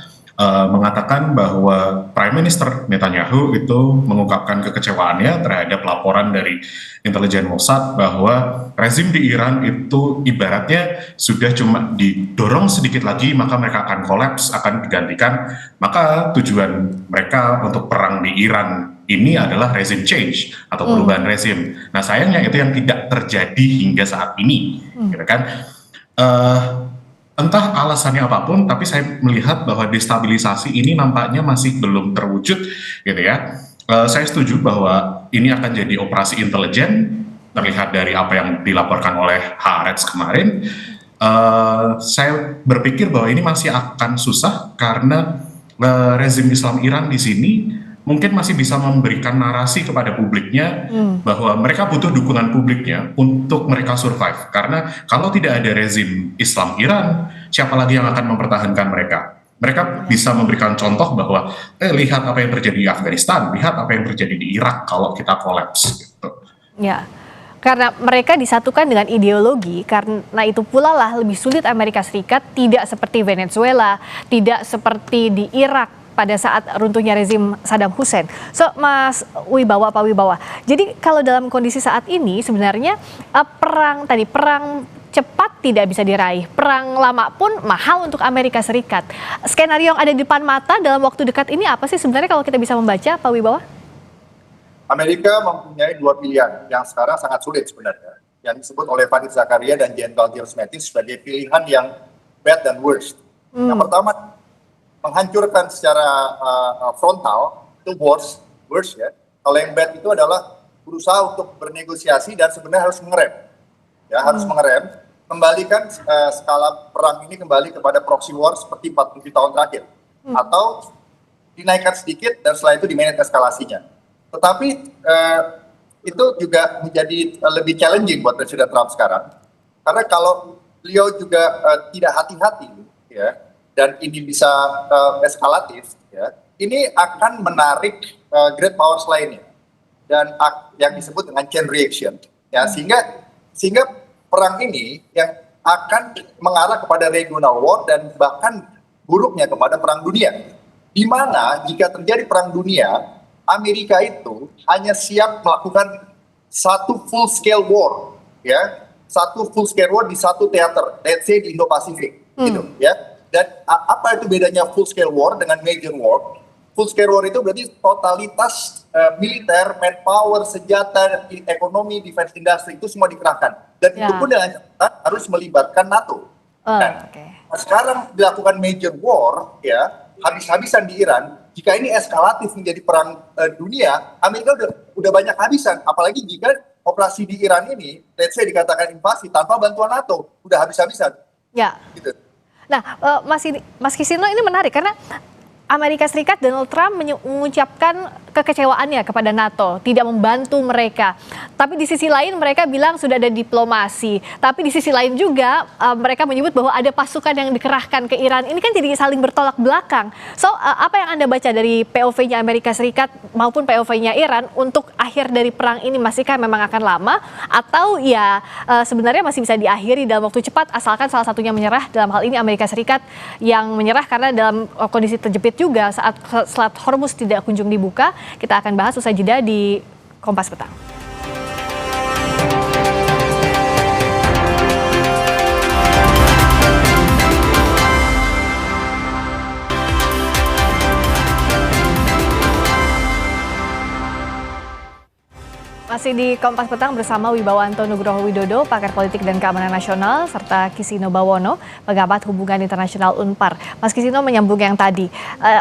mengatakan bahwa Prime Minister Netanyahu itu mengungkapkan kekecewaannya terhadap laporan dari intelijen Mossad bahwa rezim di Iran itu ibaratnya sudah cuma didorong sedikit lagi maka mereka akan kolaps, akan digantikan, maka tujuan mereka untuk perang di Iran ini adalah rezim change atau perubahan rezim. Nah, sayangnya itu yang tidak terjadi hingga saat ini, gitu kan? Entah alasannya apapun, tapi saya melihat bahwa destabilisasi ini nampaknya masih belum terwujud, gitu ya. Saya setuju bahwa ini akan jadi operasi intelijen, terlihat dari apa yang dilaporkan oleh Haaretz kemarin. Saya berpikir bahwa ini masih akan susah karena rezim Islam Iran di sini mungkin masih bisa memberikan narasi kepada publiknya bahwa mereka butuh dukungan publiknya untuk mereka survive. Karena kalau tidak ada rezim Islam Iran, siapa lagi yang akan mempertahankan mereka? Mereka bisa memberikan contoh bahwa lihat apa yang terjadi di Afghanistan, lihat apa yang terjadi di Irak kalau kita kolaps. Gitu. Ya, karena mereka disatukan dengan ideologi, karena itu pula lah lebih sulit Amerika Serikat, tidak seperti Venezuela, tidak seperti di Irak pada saat runtuhnya rezim Saddam Hussein. So, Mas Wibawa, Pak Wibawa, jadi kalau dalam kondisi saat ini sebenarnya perang cepat tidak bisa diraih, perang lama pun mahal untuk Amerika Serikat. Skenario yang ada di depan mata dalam waktu dekat ini apa sih sebenarnya kalau kita bisa membaca, Pak Wibawa? Amerika mempunyai 2 pilihan yang sekarang sangat sulit sebenarnya, yang disebut oleh Fareed Zakaria dan Jenderal James Mattis sebagai pilihan yang bad dan worst. Yang pertama, menghancurkan secara frontal, itu worst ya. Kalau yang bad itu adalah berusaha untuk bernegosiasi dan sebenarnya harus mengerem. Ya, harus mengerem, kembalikan skala perang ini kembali kepada proxy war seperti 47 tahun terakhir. Atau dinaikkan sedikit dan setelah itu dimanage eskalasinya. Tetapi itu juga menjadi lebih challenging buat Presiden Trump sekarang. Karena kalau beliau juga tidak hati-hati ya, dan ini bisa eskalatif, ya, ini akan menarik great powers lainnya dan yang disebut dengan chain reaction, ya, sehingga perang ini yang akan mengarah kepada regional war dan bahkan buruknya kepada perang dunia. Di mana jika terjadi perang dunia, Amerika itu hanya siap melakukan satu full scale war, ya, satu full scale war di satu teater, let's say di Indo-Pasifik, gitu ya. Dan apa itu bedanya full scale war dengan major war? Full scale war itu berarti totalitas militer, manpower, senjata, ekonomi, defense industry itu semua dikerahkan. Dan itu pun dengan catatan harus melibatkan NATO. Sekarang dilakukan major war, ya habis-habisan di Iran. Jika ini eskalatif menjadi perang dunia, Amerika udah banyak habisan. Apalagi jika operasi di Iran ini, let's say dikatakan invasi tanpa bantuan NATO, udah habis-habisan. Ya. Gitu. Nah, Mas Kisino, ini menarik karena Amerika Serikat, Donald Trump mengucapkan kekecewaannya kepada NATO, tidak membantu mereka. Tapi di sisi lain mereka bilang sudah ada diplomasi. Tapi di sisi lain juga mereka menyebut bahwa ada pasukan yang dikerahkan ke Iran. Ini kan jadi saling bertolak belakang. So, apa yang Anda baca dari POV-nya Amerika Serikat maupun POV-nya Iran untuk akhir dari perang ini? Masihkah memang akan lama? Atau ya sebenarnya masih bisa diakhiri dalam waktu cepat asalkan salah satunya menyerah, dalam hal ini Amerika Serikat yang menyerah karena dalam kondisi terjepit juga saat Selat Hormuz tidak kunjung dibuka. Kita akan bahas usai jeda di Kompas Petang. Masih di Kompas Petang bersama Wibawanto Nugroho Widodo, pakar politik dan keamanan nasional, serta Kisino Bawono, pengamat hubungan internasional UNPAR. Mas Kisino menyambung yang tadi,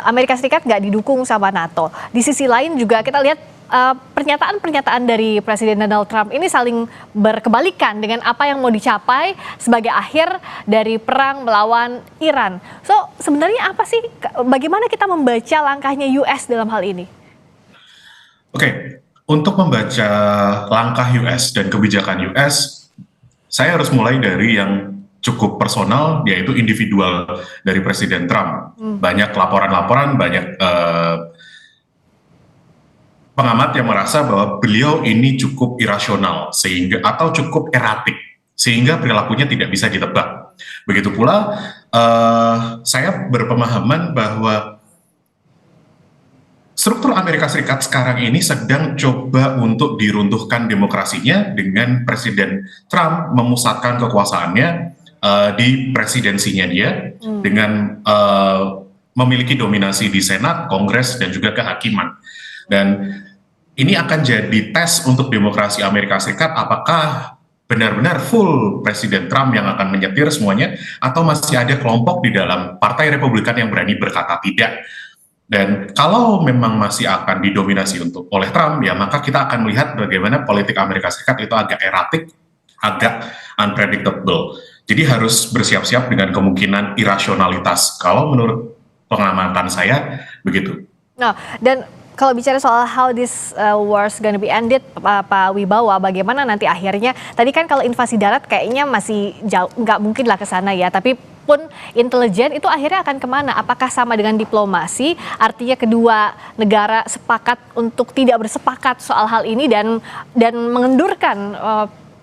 Amerika Serikat nggak didukung sama NATO. Di sisi lain juga kita lihat pernyataan-pernyataan dari Presiden Donald Trump ini saling berkebalikan dengan apa yang mau dicapai sebagai akhir dari perang melawan Iran. So, sebenarnya apa sih, bagaimana kita membaca langkahnya US dalam hal ini? Oke. Untuk membaca langkah US dan kebijakan US, saya harus mulai dari yang cukup personal, yaitu individual dari Presiden Trump. Banyak laporan-laporan, banyak pengamat yang merasa bahwa beliau ini cukup irasional, atau cukup eratik, sehingga perilakunya tidak bisa ditebak. Begitu pula, saya berpemahaman bahwa struktur Amerika Serikat sekarang ini sedang coba untuk diruntuhkan demokrasinya dengan Presiden Trump memusatkan kekuasaannya di presidensinya dia dengan memiliki dominasi di Senat, Kongres, dan juga kehakiman. Dan ini akan jadi tes untuk demokrasi Amerika Serikat, apakah benar-benar full Presiden Trump yang akan menyetir semuanya, atau masih ada kelompok di dalam Partai Republikan yang berani berkata tidak. Dan kalau memang masih akan didominasi oleh Trump, ya maka kita akan melihat bagaimana politik Amerika Serikat itu agak eratik, agak unpredictable. Jadi harus bersiap-siap dengan kemungkinan irasionalitas. Kalau menurut pengamatan saya, begitu. Nah, dan kalau bicara soal how this war's gonna be ended, Pak Wibawa, bagaimana nanti akhirnya? Tadi kan kalau invasi darat kayaknya masih jauh, nggak mungkin lah ke sana ya, tapi pun intelijen itu akhirnya akan kemana? Apakah sama dengan diplomasi? Artinya kedua negara sepakat untuk tidak bersepakat soal hal ini dan mengendurkan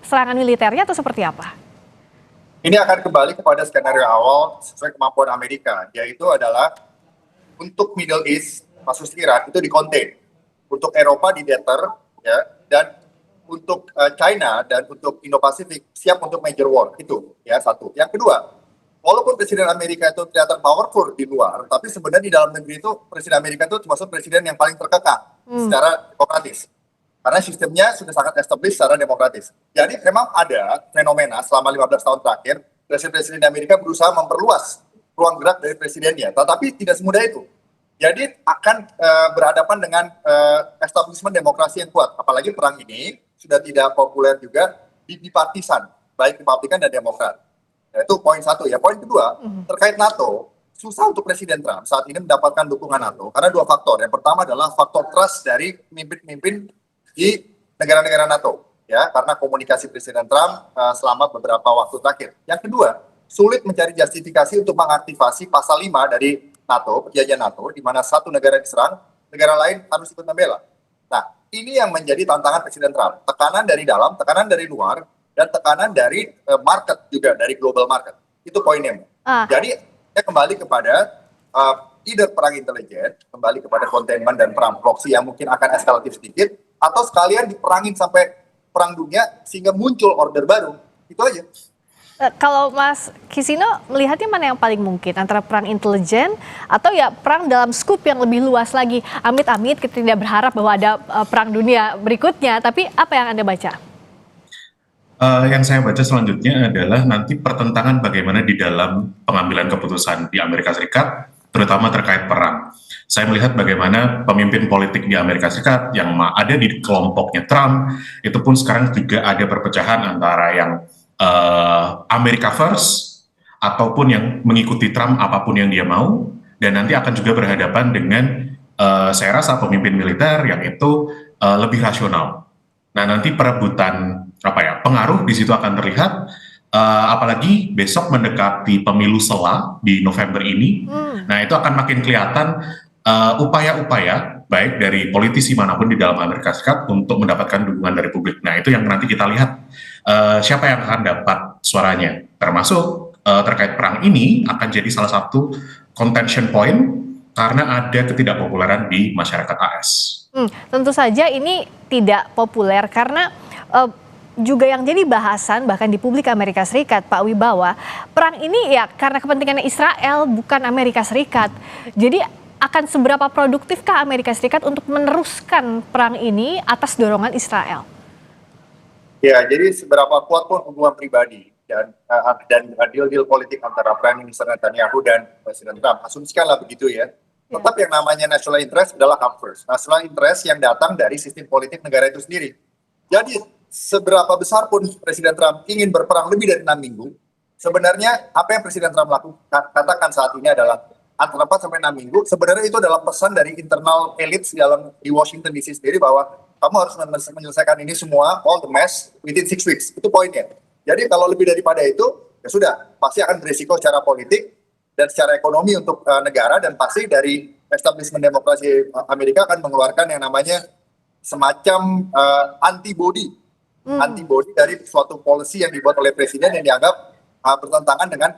serangan militernya atau seperti apa? Ini akan kembali kepada skenario awal sesuai kemampuan Amerika, yaitu adalah untuk Middle East, kasus Iran itu di-contain, untuk Eropa di-deter, ya, dan untuk China dan untuk Indo-Pasifik siap untuk major war, itu ya satu. Yang kedua, walaupun Presiden Amerika itu kelihatan powerful di luar, tapi sebenarnya di dalam negeri itu Presiden Amerika itu termasuk presiden yang paling terkekang secara demokratis. Karena sistemnya sudah sangat established secara demokratis. Jadi memang ada fenomena selama 15 tahun terakhir, Presiden Amerika berusaha memperluas ruang gerak dari presidennya, tetapi tidak semudah itu. Jadi akan berhadapan dengan establishment demokrasi yang kuat. Apalagi perang ini sudah tidak populer juga di partisan, baik Republikan dan Demokrat. Nah, itu poin satu ya. Poin kedua, terkait NATO, susah untuk Presiden Trump saat ini mendapatkan dukungan NATO karena dua faktor. Yang pertama adalah faktor trust dari pemimpin-pemimpin di negara-negara NATO, ya, karena komunikasi Presiden Trump selama beberapa waktu terakhir. Yang kedua, sulit mencari justifikasi untuk mengaktifasi pasal 5 dari NATO, perjanjian NATO, di mana satu negara diserang, negara lain harus ikut membela. Nah, ini yang menjadi tantangan Presiden Trump. Tekanan dari dalam, tekanan dari luar, dan tekanan dari market juga, dari global market. Itu poinnya. Jadi, saya kembali kepada either perang intelijen, kembali kepada containment dan perang proxy yang mungkin akan eskalatif sedikit, atau sekalian diperangin sampai perang dunia sehingga muncul order baru. Itu aja. Kalau Mas Kisino melihatnya mana yang paling mungkin antara perang intelijen atau ya perang dalam skup yang lebih luas lagi? Amit-amit kita tidak berharap bahwa ada perang dunia berikutnya, tapi apa yang Anda baca? Yang saya baca selanjutnya adalah nanti pertentangan bagaimana di dalam pengambilan keputusan di Amerika Serikat, terutama terkait perang. Saya melihat bagaimana pemimpin politik di Amerika Serikat yang ada di kelompoknya Trump, itu pun sekarang juga ada perpecahan antara yang America First ataupun yang mengikuti Trump apapun yang dia mau, dan nanti akan juga berhadapan dengan saya rasa pemimpin militer yang itu lebih rasional. Nah, nanti perebutan pengaruh di situ akan terlihat, apalagi besok mendekati pemilu sela di November ini. Nah, itu akan makin kelihatan upaya-upaya baik dari politisi manapun di dalam Amerika Serikat untuk mendapatkan dukungan dari publik. Nah, itu yang nanti kita lihat siapa yang akan dapat suaranya, termasuk terkait perang ini akan jadi salah satu contention point karena ada ketidakpopuleran di masyarakat AS. Tentu saja ini tidak populer karena juga yang jadi bahasan bahkan di publik Amerika Serikat, Pak Wibawa, perang ini ya karena kepentingannya Israel bukan Amerika Serikat. Jadi akan seberapa produktifkah Amerika Serikat untuk meneruskan perang ini atas dorongan Israel? Ya, jadi seberapa kuat pun hubungan pribadi dan deal-deal politik antara Prime Minister Netanyahu dan Presiden Trump, asumsikanlah begitu ya. Tetap yang namanya national interest adalah come first. National interest yang datang dari sistem politik negara itu sendiri. Jadi seberapa besar pun Presiden Trump ingin berperang lebih dari 6 minggu, sebenarnya apa yang Presiden Trump katakan saat ini adalah antara 4 sampai 6 minggu, sebenarnya itu adalah pesan dari internal elit di Washington DC sendiri bahwa kamu harus menyelesaikan ini semua, all the mess, within 6 weeks. Itu poinnya. Jadi kalau lebih daripada itu, ya sudah, pasti akan berisiko secara politik dan secara ekonomi untuk negara, dan pasti dari establishment demokrasi Amerika akan mengeluarkan yang namanya semacam antibody dari suatu policy yang dibuat oleh presiden yang dianggap bertentangan dengan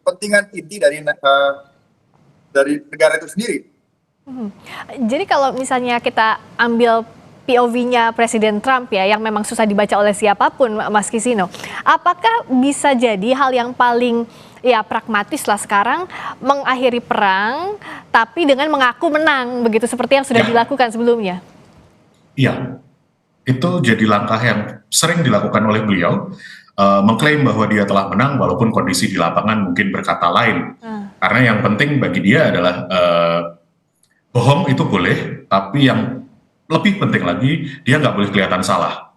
kepentingan inti dari negara itu sendiri. Jadi kalau misalnya kita ambil POV-nya Presiden Trump ya, yang memang susah dibaca oleh siapapun, Mas Kisino, apakah bisa jadi hal yang paling ya pragmatis lah sekarang mengakhiri perang tapi dengan mengaku menang begitu seperti yang sudah dilakukan sebelumnya? Iya, itu jadi langkah yang sering dilakukan oleh beliau, mengklaim bahwa dia telah menang walaupun kondisi di lapangan mungkin berkata lain. Karena yang penting bagi dia adalah bohong itu boleh, tapi yang lebih penting lagi dia nggak boleh kelihatan salah.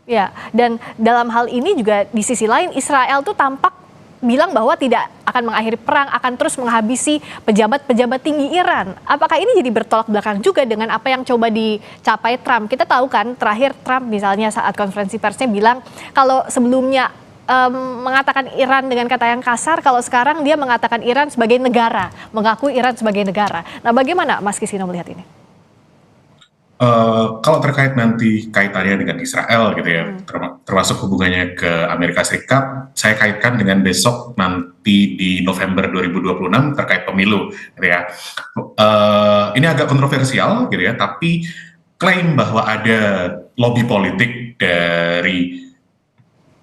Ya, dan dalam hal ini juga di sisi lain Israel tuh tampak bilang bahwa tidak akan mengakhiri perang, akan terus menghabisi pejabat-pejabat tinggi Iran. Apakah ini jadi bertolak belakang juga dengan apa yang coba dicapai Trump? Kita tahu kan terakhir Trump misalnya saat konferensi persnya bilang kalau sebelumnya mengatakan Iran dengan kata yang kasar, kalau sekarang dia mengatakan Iran sebagai negara, mengakui Iran sebagai negara. Nah, bagaimana Mas Kisino melihat ini? Kalau terkait nanti kaitannya dengan Israel gitu ya, termasuk hubungannya ke Amerika Serikat, saya kaitkan dengan besok nanti di November 2026 terkait pemilu gitu ya. Ini agak kontroversial gitu ya, tapi klaim bahwa ada lobby politik dari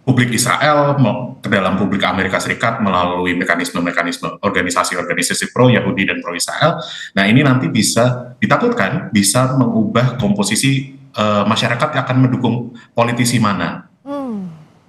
publik Israel ke dalam publik Amerika Serikat melalui mekanisme-mekanisme organisasi-organisasi pro-Yahudi dan pro-Israel. Nah, ini nanti bisa ditakutkan bisa mengubah komposisi masyarakat yang akan mendukung politisi mana.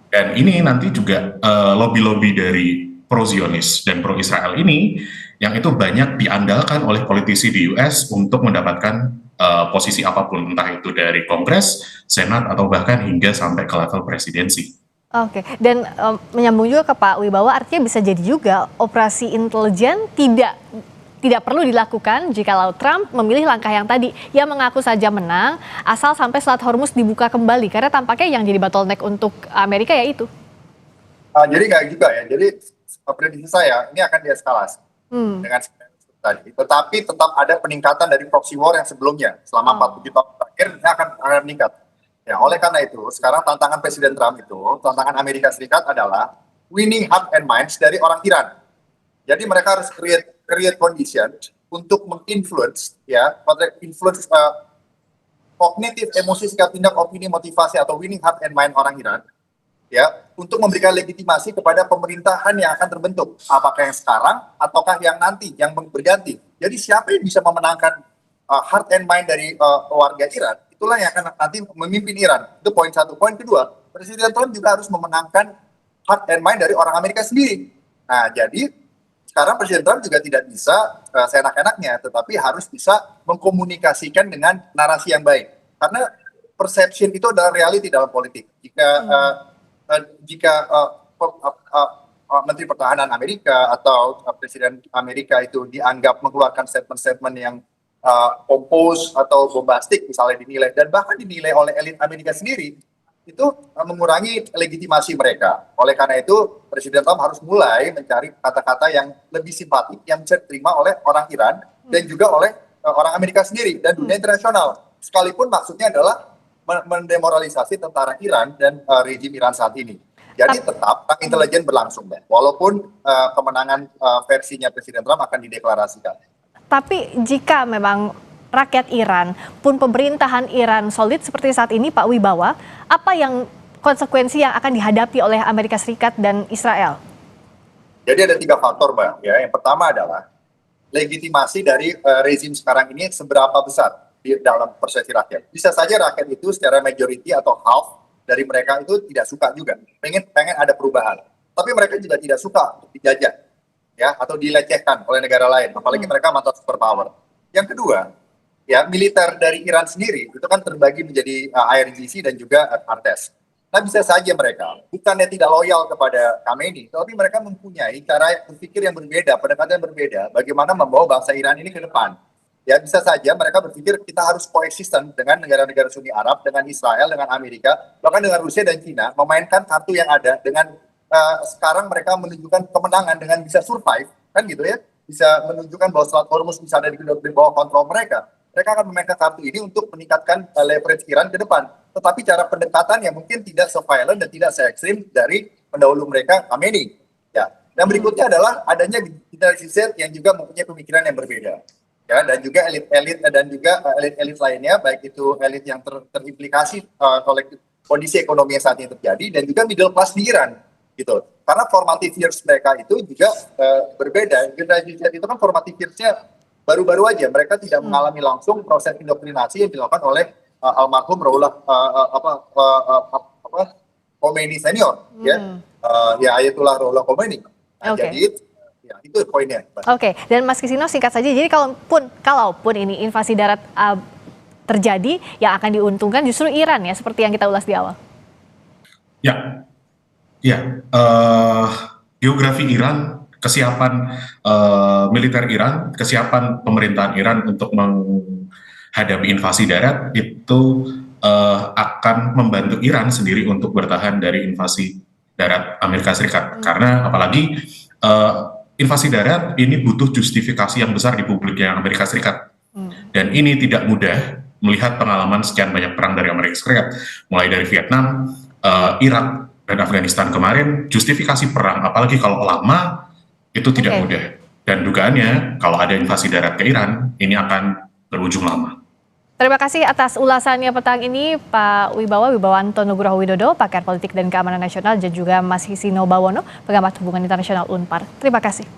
Dan ini nanti juga lobby-lobby dari pro-Zionis dan pro-Israel ini yang itu banyak diandalkan oleh politisi di US untuk mendapatkan posisi apapun, entah itu dari Kongres, Senat, atau bahkan hingga sampai ke level presidensi. Oke, dan menyambung juga ke Pak Wibawa, artinya bisa jadi juga operasi intelijen tidak perlu dilakukan jikalau Trump memilih langkah yang tadi, yang mengaku saja menang asal sampai Selat Hormuz dibuka kembali, karena tampaknya yang jadi bottleneck untuk Amerika ya itu. Jadi nggak juga ya, jadi prediksi saya ini akan dieskalasi dengan tadi, tetapi tetap ada peningkatan dari proxy war yang sebelumnya selama 47 tahun terakhir ini akan meningkat. Ya, oleh karena itu, sekarang tantangan Presiden Trump itu, tantangan Amerika Serikat adalah winning heart and minds dari orang Iran. Jadi mereka harus create condition untuk menginfluence, kognitif, emosi, sikap tindak, opini, motivasi atau winning heart and mind orang Iran ya untuk memberikan legitimasi kepada pemerintahan yang akan terbentuk, apakah yang sekarang ataukah yang nanti yang berganti. Jadi siapa yang bisa memenangkan heart and mind dari warga Iran, itulah yang akan nanti memimpin Iran. Itu poin satu. Poin kedua, Presiden Trump juga harus memenangkan heart and mind dari orang Amerika sendiri. Nah, jadi sekarang Presiden Trump juga tidak bisa seenak-enaknya, tetapi harus bisa mengkomunikasikan dengan narasi yang baik. Karena perception itu adalah reality dalam politik. Jika Menteri Pertahanan Amerika atau Presiden Amerika itu dianggap mengeluarkan statement-statement yang pompous atau bombastik misalnya dinilai, dan bahkan dinilai oleh elit Amerika sendiri, itu mengurangi legitimasi mereka. Oleh karena itu, Presiden Trump harus mulai mencari kata-kata yang lebih simpatik, yang bisa diterima oleh orang Iran dan juga oleh orang Amerika sendiri dan dunia internasional. Sekalipun maksudnya adalah mendemoralisasi tentara Iran dan rejim Iran saat ini. Jadi tetap perang intelijen berlangsung, Mbak. Walaupun kemenangan versinya Presiden Trump akan dideklarasikan. Tapi jika memang rakyat Iran pun pemerintahan Iran solid seperti saat ini, Pak Wibawa, apa yang konsekuensi yang akan dihadapi oleh Amerika Serikat dan Israel? Jadi ada 3 faktor, Mbak. Ya, yang pertama adalah legitimasi dari rezim sekarang ini seberapa besar di dalam persepsi rakyat. Bisa saja rakyat itu secara majority atau half dari mereka itu tidak suka juga, pengen ada perubahan. Tapi mereka juga tidak suka untuk dijajah, ya, atau dilecehkan oleh negara lain, apalagi mereka mantan superpower. Yang kedua, ya, militer dari Iran sendiri itu kan terbagi menjadi IRGC dan juga Artes. Nah, bisa saja mereka bukannya tidak loyal kepada Khamenei, tapi mereka mempunyai cara berpikir yang berbeda, pendekatan yang berbeda, bagaimana membawa bangsa Iran ini ke depan. Ya, bisa saja mereka berpikir kita harus koeksisten dengan negara-negara Sunni Arab, dengan Israel, dengan Amerika, bahkan dengan Rusia dan Cina, memainkan kartu yang ada dengan sekarang mereka menunjukkan kemenangan dengan bisa survive, kan gitu ya, bisa menunjukkan bahwa Selat Hormuz bisa ada di bawah kontrol mereka. Mereka akan memainkan kartu ini untuk meningkatkan leverage Iran ke depan. Tetapi cara pendekatan yang mungkin tidak se-violent dan tidak se-ekstrim dari pendahulu mereka, Khamenei. Ya. Dan berikutnya adalah adanya generasi yang juga mempunyai pemikiran yang berbeda. Ya, dan juga elit-elit lainnya, baik itu elit yang terimplikasi oleh kondisi ekonomi yang saat ini terjadi, dan juga middle class di Iran. Gitu. Karena formative years mereka itu juga berbeda. Generasi Z itu kan formative years-nya baru-baru aja, mereka tidak mengalami langsung proses indoktrinasi yang dilakukan oleh almarhum Ruhollah Khomeini senior, ya Ayatullah Ruhollah Khomeini. Nah, jadi ya, itu poinnya. Oke, dan Mas Kisino singkat saja, jadi kalaupun ini invasi darat terjadi, yang akan diuntungkan justru Iran ya, seperti yang kita ulas di awal. Geografi Iran, kesiapan militer Iran, kesiapan pemerintahan Iran untuk menghadapi invasi darat itu akan membantu Iran sendiri untuk bertahan dari invasi darat Amerika Serikat. Karena apalagi invasi darat ini butuh justifikasi yang besar di publik yang Amerika Serikat. Dan ini tidak mudah melihat pengalaman sekian banyak perang dari Amerika Serikat, mulai dari Vietnam, Irak, dan Afghanistan kemarin. Justifikasi perang, apalagi kalau lama, itu tidak mudah. Dan dugaannya kalau ada invasi darat ke Iran, ini akan berujung lama. Terima kasih atas ulasannya petang ini Pak Wibawanto Nugroho Widodo, pakar politik dan keamanan nasional, dan juga Mas Hisino Bawono, pengamat hubungan internasional Unpar. Terima kasih.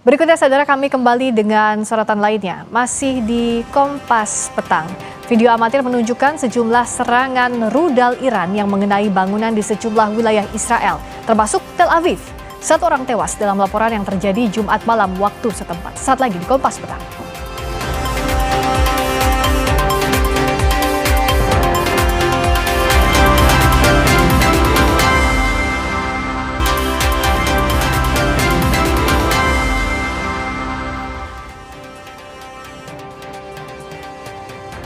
Berikutnya saudara, kami kembali dengan sorotan lainnya. Masih di Kompas Petang. Video amatir menunjukkan sejumlah serangan rudal Iran yang mengenai bangunan di sejumlah wilayah Israel, termasuk Tel Aviv. 1 orang tewas dalam laporan yang terjadi Jumat malam waktu setempat. Saat lagi di Kompas Petang.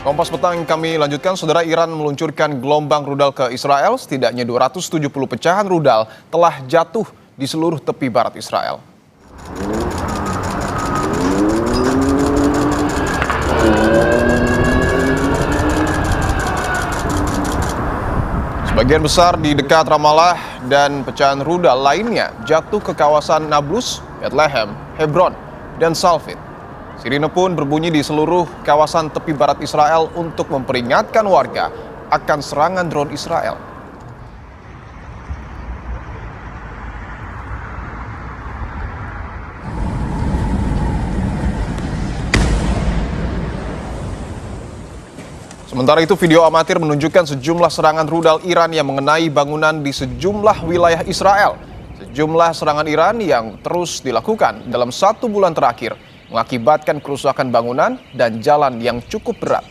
Kompas Petang kami lanjutkan, saudara. Iran meluncurkan gelombang rudal ke Israel. Setidaknya 270 pecahan rudal telah jatuh di seluruh tepi barat Israel. Sebagian besar di dekat Ramallah dan pecahan rudal lainnya jatuh ke kawasan Nablus, Bethlehem, Hebron, dan Salfit. Sirine pun berbunyi di seluruh kawasan tepi barat Israel untuk memperingatkan warga akan serangan drone Israel. Sementara itu, video amatir menunjukkan sejumlah serangan rudal Iran yang mengenai bangunan di sejumlah wilayah Israel. Sejumlah serangan Iran yang terus dilakukan dalam 1 bulan terakhir mengakibatkan kerusakan bangunan dan jalan yang cukup berat.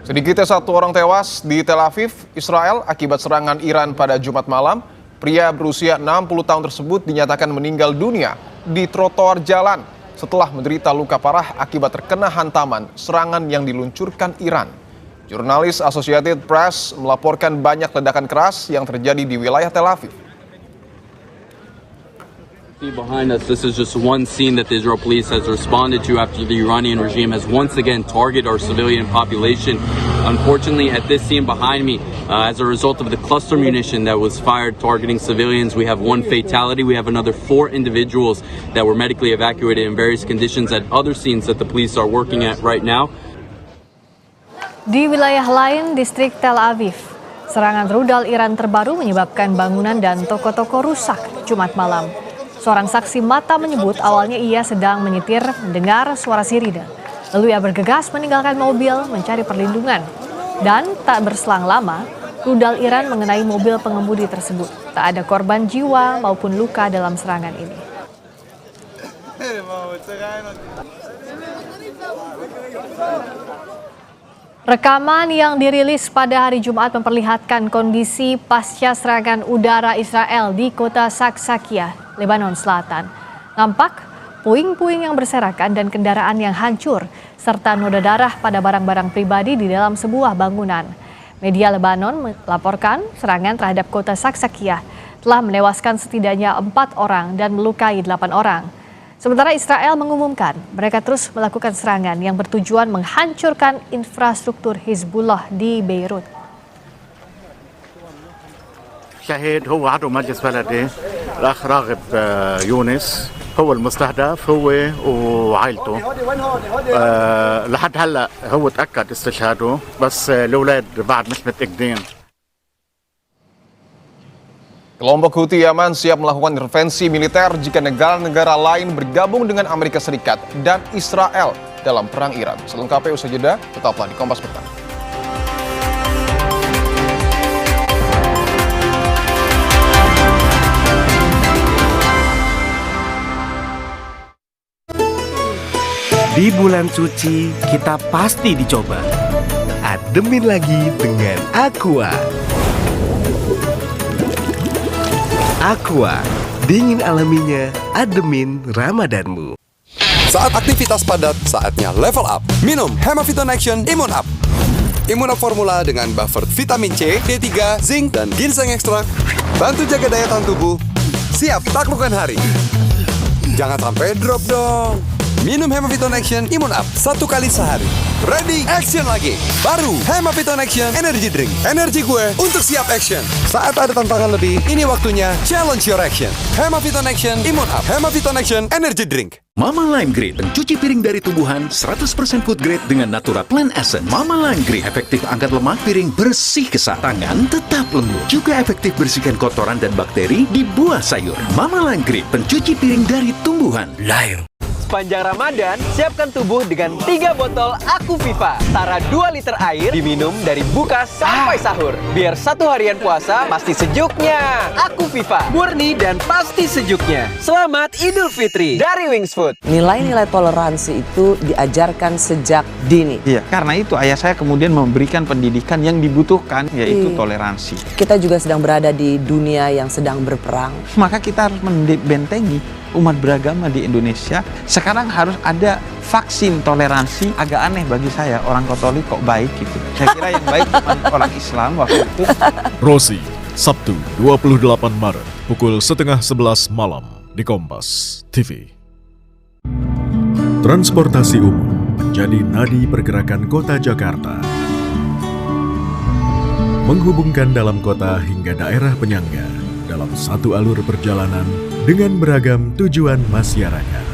Sedikitnya 1 orang tewas di Tel Aviv, Israel akibat serangan Iran pada Jumat malam. Pria berusia 60 tahun tersebut dinyatakan meninggal dunia di trotoar jalan setelah menderita luka parah akibat terkena hantaman serangan yang diluncurkan Iran. Jurnalis Associated Press melaporkan banyak ledakan keras yang terjadi di wilayah Tel Aviv. Behind us, this is just one scene that the Israel police has responded to after the Iranian regime has once again targeted our civilian population. Unfortunately, at this scene behind me, as a result of the cluster munition that was fired targeting civilians, we have 1 fatality. We have another 4 individuals that were medically evacuated in various conditions at other scenes that the police are working at right now. Di wilayah lain, distrik Tel Aviv, serangan rudal Iran terbaru menyebabkan bangunan dan toko-toko rusak Jumat malam. Seorang saksi mata menyebut awalnya ia sedang menyetir mendengar suara sirine. Lalu ia bergegas meninggalkan mobil mencari perlindungan. Dan tak berselang lama, rudal Iran mengenai mobil pengemudi tersebut. Tak ada korban jiwa maupun luka dalam serangan ini. Rekaman yang dirilis pada hari Jumat memperlihatkan kondisi pasca serangan udara Israel di kota Saksakia, Lebanon Selatan. Nampak puing-puing yang berserakan dan kendaraan yang hancur, serta noda darah pada barang-barang pribadi di dalam sebuah bangunan. Media Lebanon melaporkan serangan terhadap kota Saksakia telah menewaskan setidaknya 4 orang dan melukai 8 orang. Sementara Israel mengumumkan mereka terus melakukan serangan yang bertujuan menghancurkan infrastruktur Hizbullah di Beirut. شهيد هو عضو مجلس بلدي الأخ راغب يونس هو المستهدف هو وعائلته لحد هلا هو تأكد استشهاده بس الأولاد بعد مش متأكدين. Kelompok Houthi Yaman siap melakukan intervensi militer jika negara-negara lain bergabung dengan Amerika Serikat dan Israel dalam perang Iran. Selengkapnya usai jeda, tetaplah di Kompas Petang. Di bulan suci, kita pasti dicoba. Ademin lagi dengan Aqua. Aqua, dingin alaminya, ademin Ramadanmu. Saat aktivitas padat, saatnya level up. Minum Hemaviton Action Immune Up. Immune Up formula dengan buffer vitamin C, D3, zinc, dan ginseng ekstrak. Bantu jaga daya tahan tubuh. Siap taklukkan hari. Jangan sampai drop dong. Minum Hemaviton Action Immune Up 1 kali sehari. Ready action lagi. Baru Hemaviton Action Energy Drink. Energi gue untuk siap action. Saat ada tantangan lebih, ini waktunya challenge your action. Hemaviton Action Immune Up. Hemaviton Action Energy Drink. Mama Lime Grade, pencuci piring dari tumbuhan 100% food grade dengan Natura Plant Essence. Mama Lime Grade efektif angkat lemak, piring bersih kesat, tangan tetap lembut. Juga efektif bersihkan kotoran dan bakteri di buah sayur. Mama Lime Grade, pencuci piring dari tumbuhan. Lime. Sepanjang Ramadan, siapkan tubuh dengan 3 botol Aquaviva. Setara 2 liter air diminum dari buka sampai sahur. Biar 1 harian puasa pasti sejuknya. Aquaviva, murni dan pasti sejuknya. Selamat Idul Fitri dari Wings Food. Nilai-nilai toleransi itu diajarkan sejak dini. Iya, karena itu ayah saya kemudian memberikan pendidikan yang dibutuhkan, yaitu toleransi. Kita juga sedang berada di dunia yang sedang berperang. Maka kita harus membentengi umat beragama di Indonesia. Sekarang harus ada vaksin toleransi. Agak aneh bagi saya, orang Katolik kok baik gitu. Saya kira yang baik cuma orang Islam waktu itu. Rosi, Sabtu 28 Maret, pukul 10:30 malam di Kompas TV. Transportasi umum menjadi nadi pergerakan kota Jakarta. Menghubungkan dalam kota hingga daerah penyangga dalam satu alur perjalanan dengan beragam tujuan masyarakat.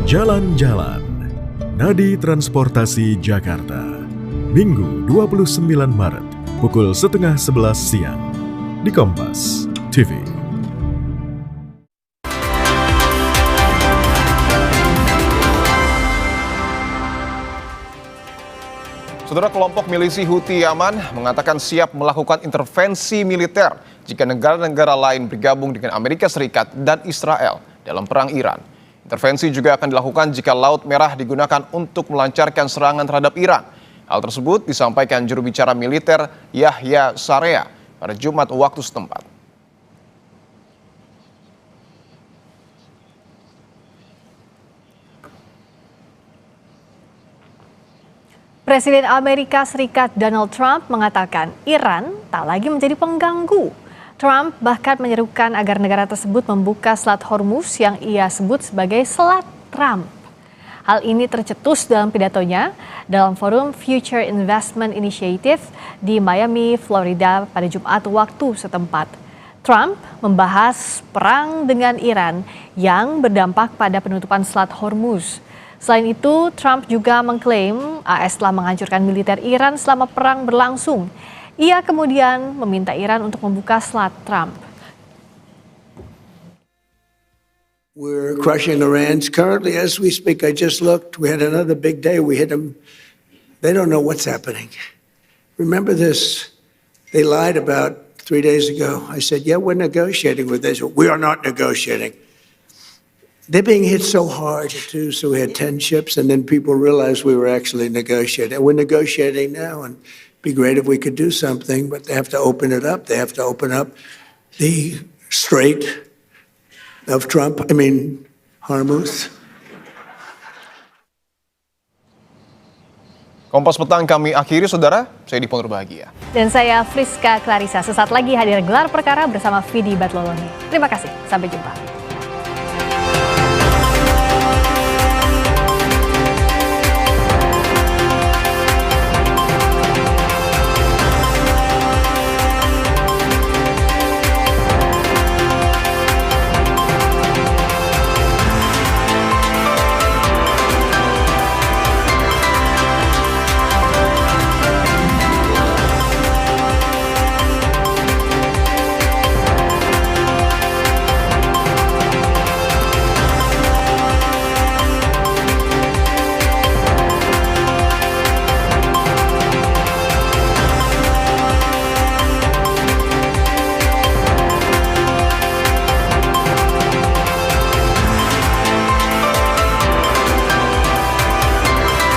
Jalan-jalan, Nadi Transportasi Jakarta, Minggu 29 Maret, pukul 10:30 siang. di Kompas TV. Saudara, kelompok milisi Houthi Yaman mengatakan siap melakukan intervensi militer jika negara-negara lain bergabung dengan Amerika Serikat dan Israel dalam perang Iran. Intervensi juga akan dilakukan jika Laut Merah digunakan untuk melancarkan serangan terhadap Iran. Hal tersebut disampaikan juru bicara militer Yahya Sarea pada Jumat waktu setempat. Presiden Amerika Serikat Donald Trump mengatakan Iran tak lagi menjadi pengganggu. Trump bahkan menyerukan agar negara tersebut membuka Selat Hormuz yang ia sebut sebagai Selat Trump. Hal ini tercetus dalam pidatonya dalam forum Future Investment Initiative di Miami, Florida pada Jumat waktu setempat. Trump membahas perang dengan Iran yang berdampak pada penutupan Selat Hormuz. Selain itu, Trump juga mengklaim AS telah menghancurkan militer Iran selama perang berlangsung. Ia kemudian meminta Iran untuk membuka Selat Trump. We're crushing Iran. Currently, as we speak, I just looked. We had another big day. We hit them. They don't know what's happening. Remember this? They lied about 3 days ago. I said, yeah, we're negotiating with Israel. We are not negotiating. They're being hit so hard, too, so we had 10 ships, and then people realized we were actually negotiating. And we're negotiating now, and it'd be great if we could do something, but they have to open it up. They have to open up the Strait of Hormuz. Kompas Petang kami akhiri, saudara. Saya Dipon Bahagia. Dan saya Friska Clarissa. Sesaat lagi hadir gelar perkara bersama Vidi Batloloni. Terima kasih. Sampai jumpa.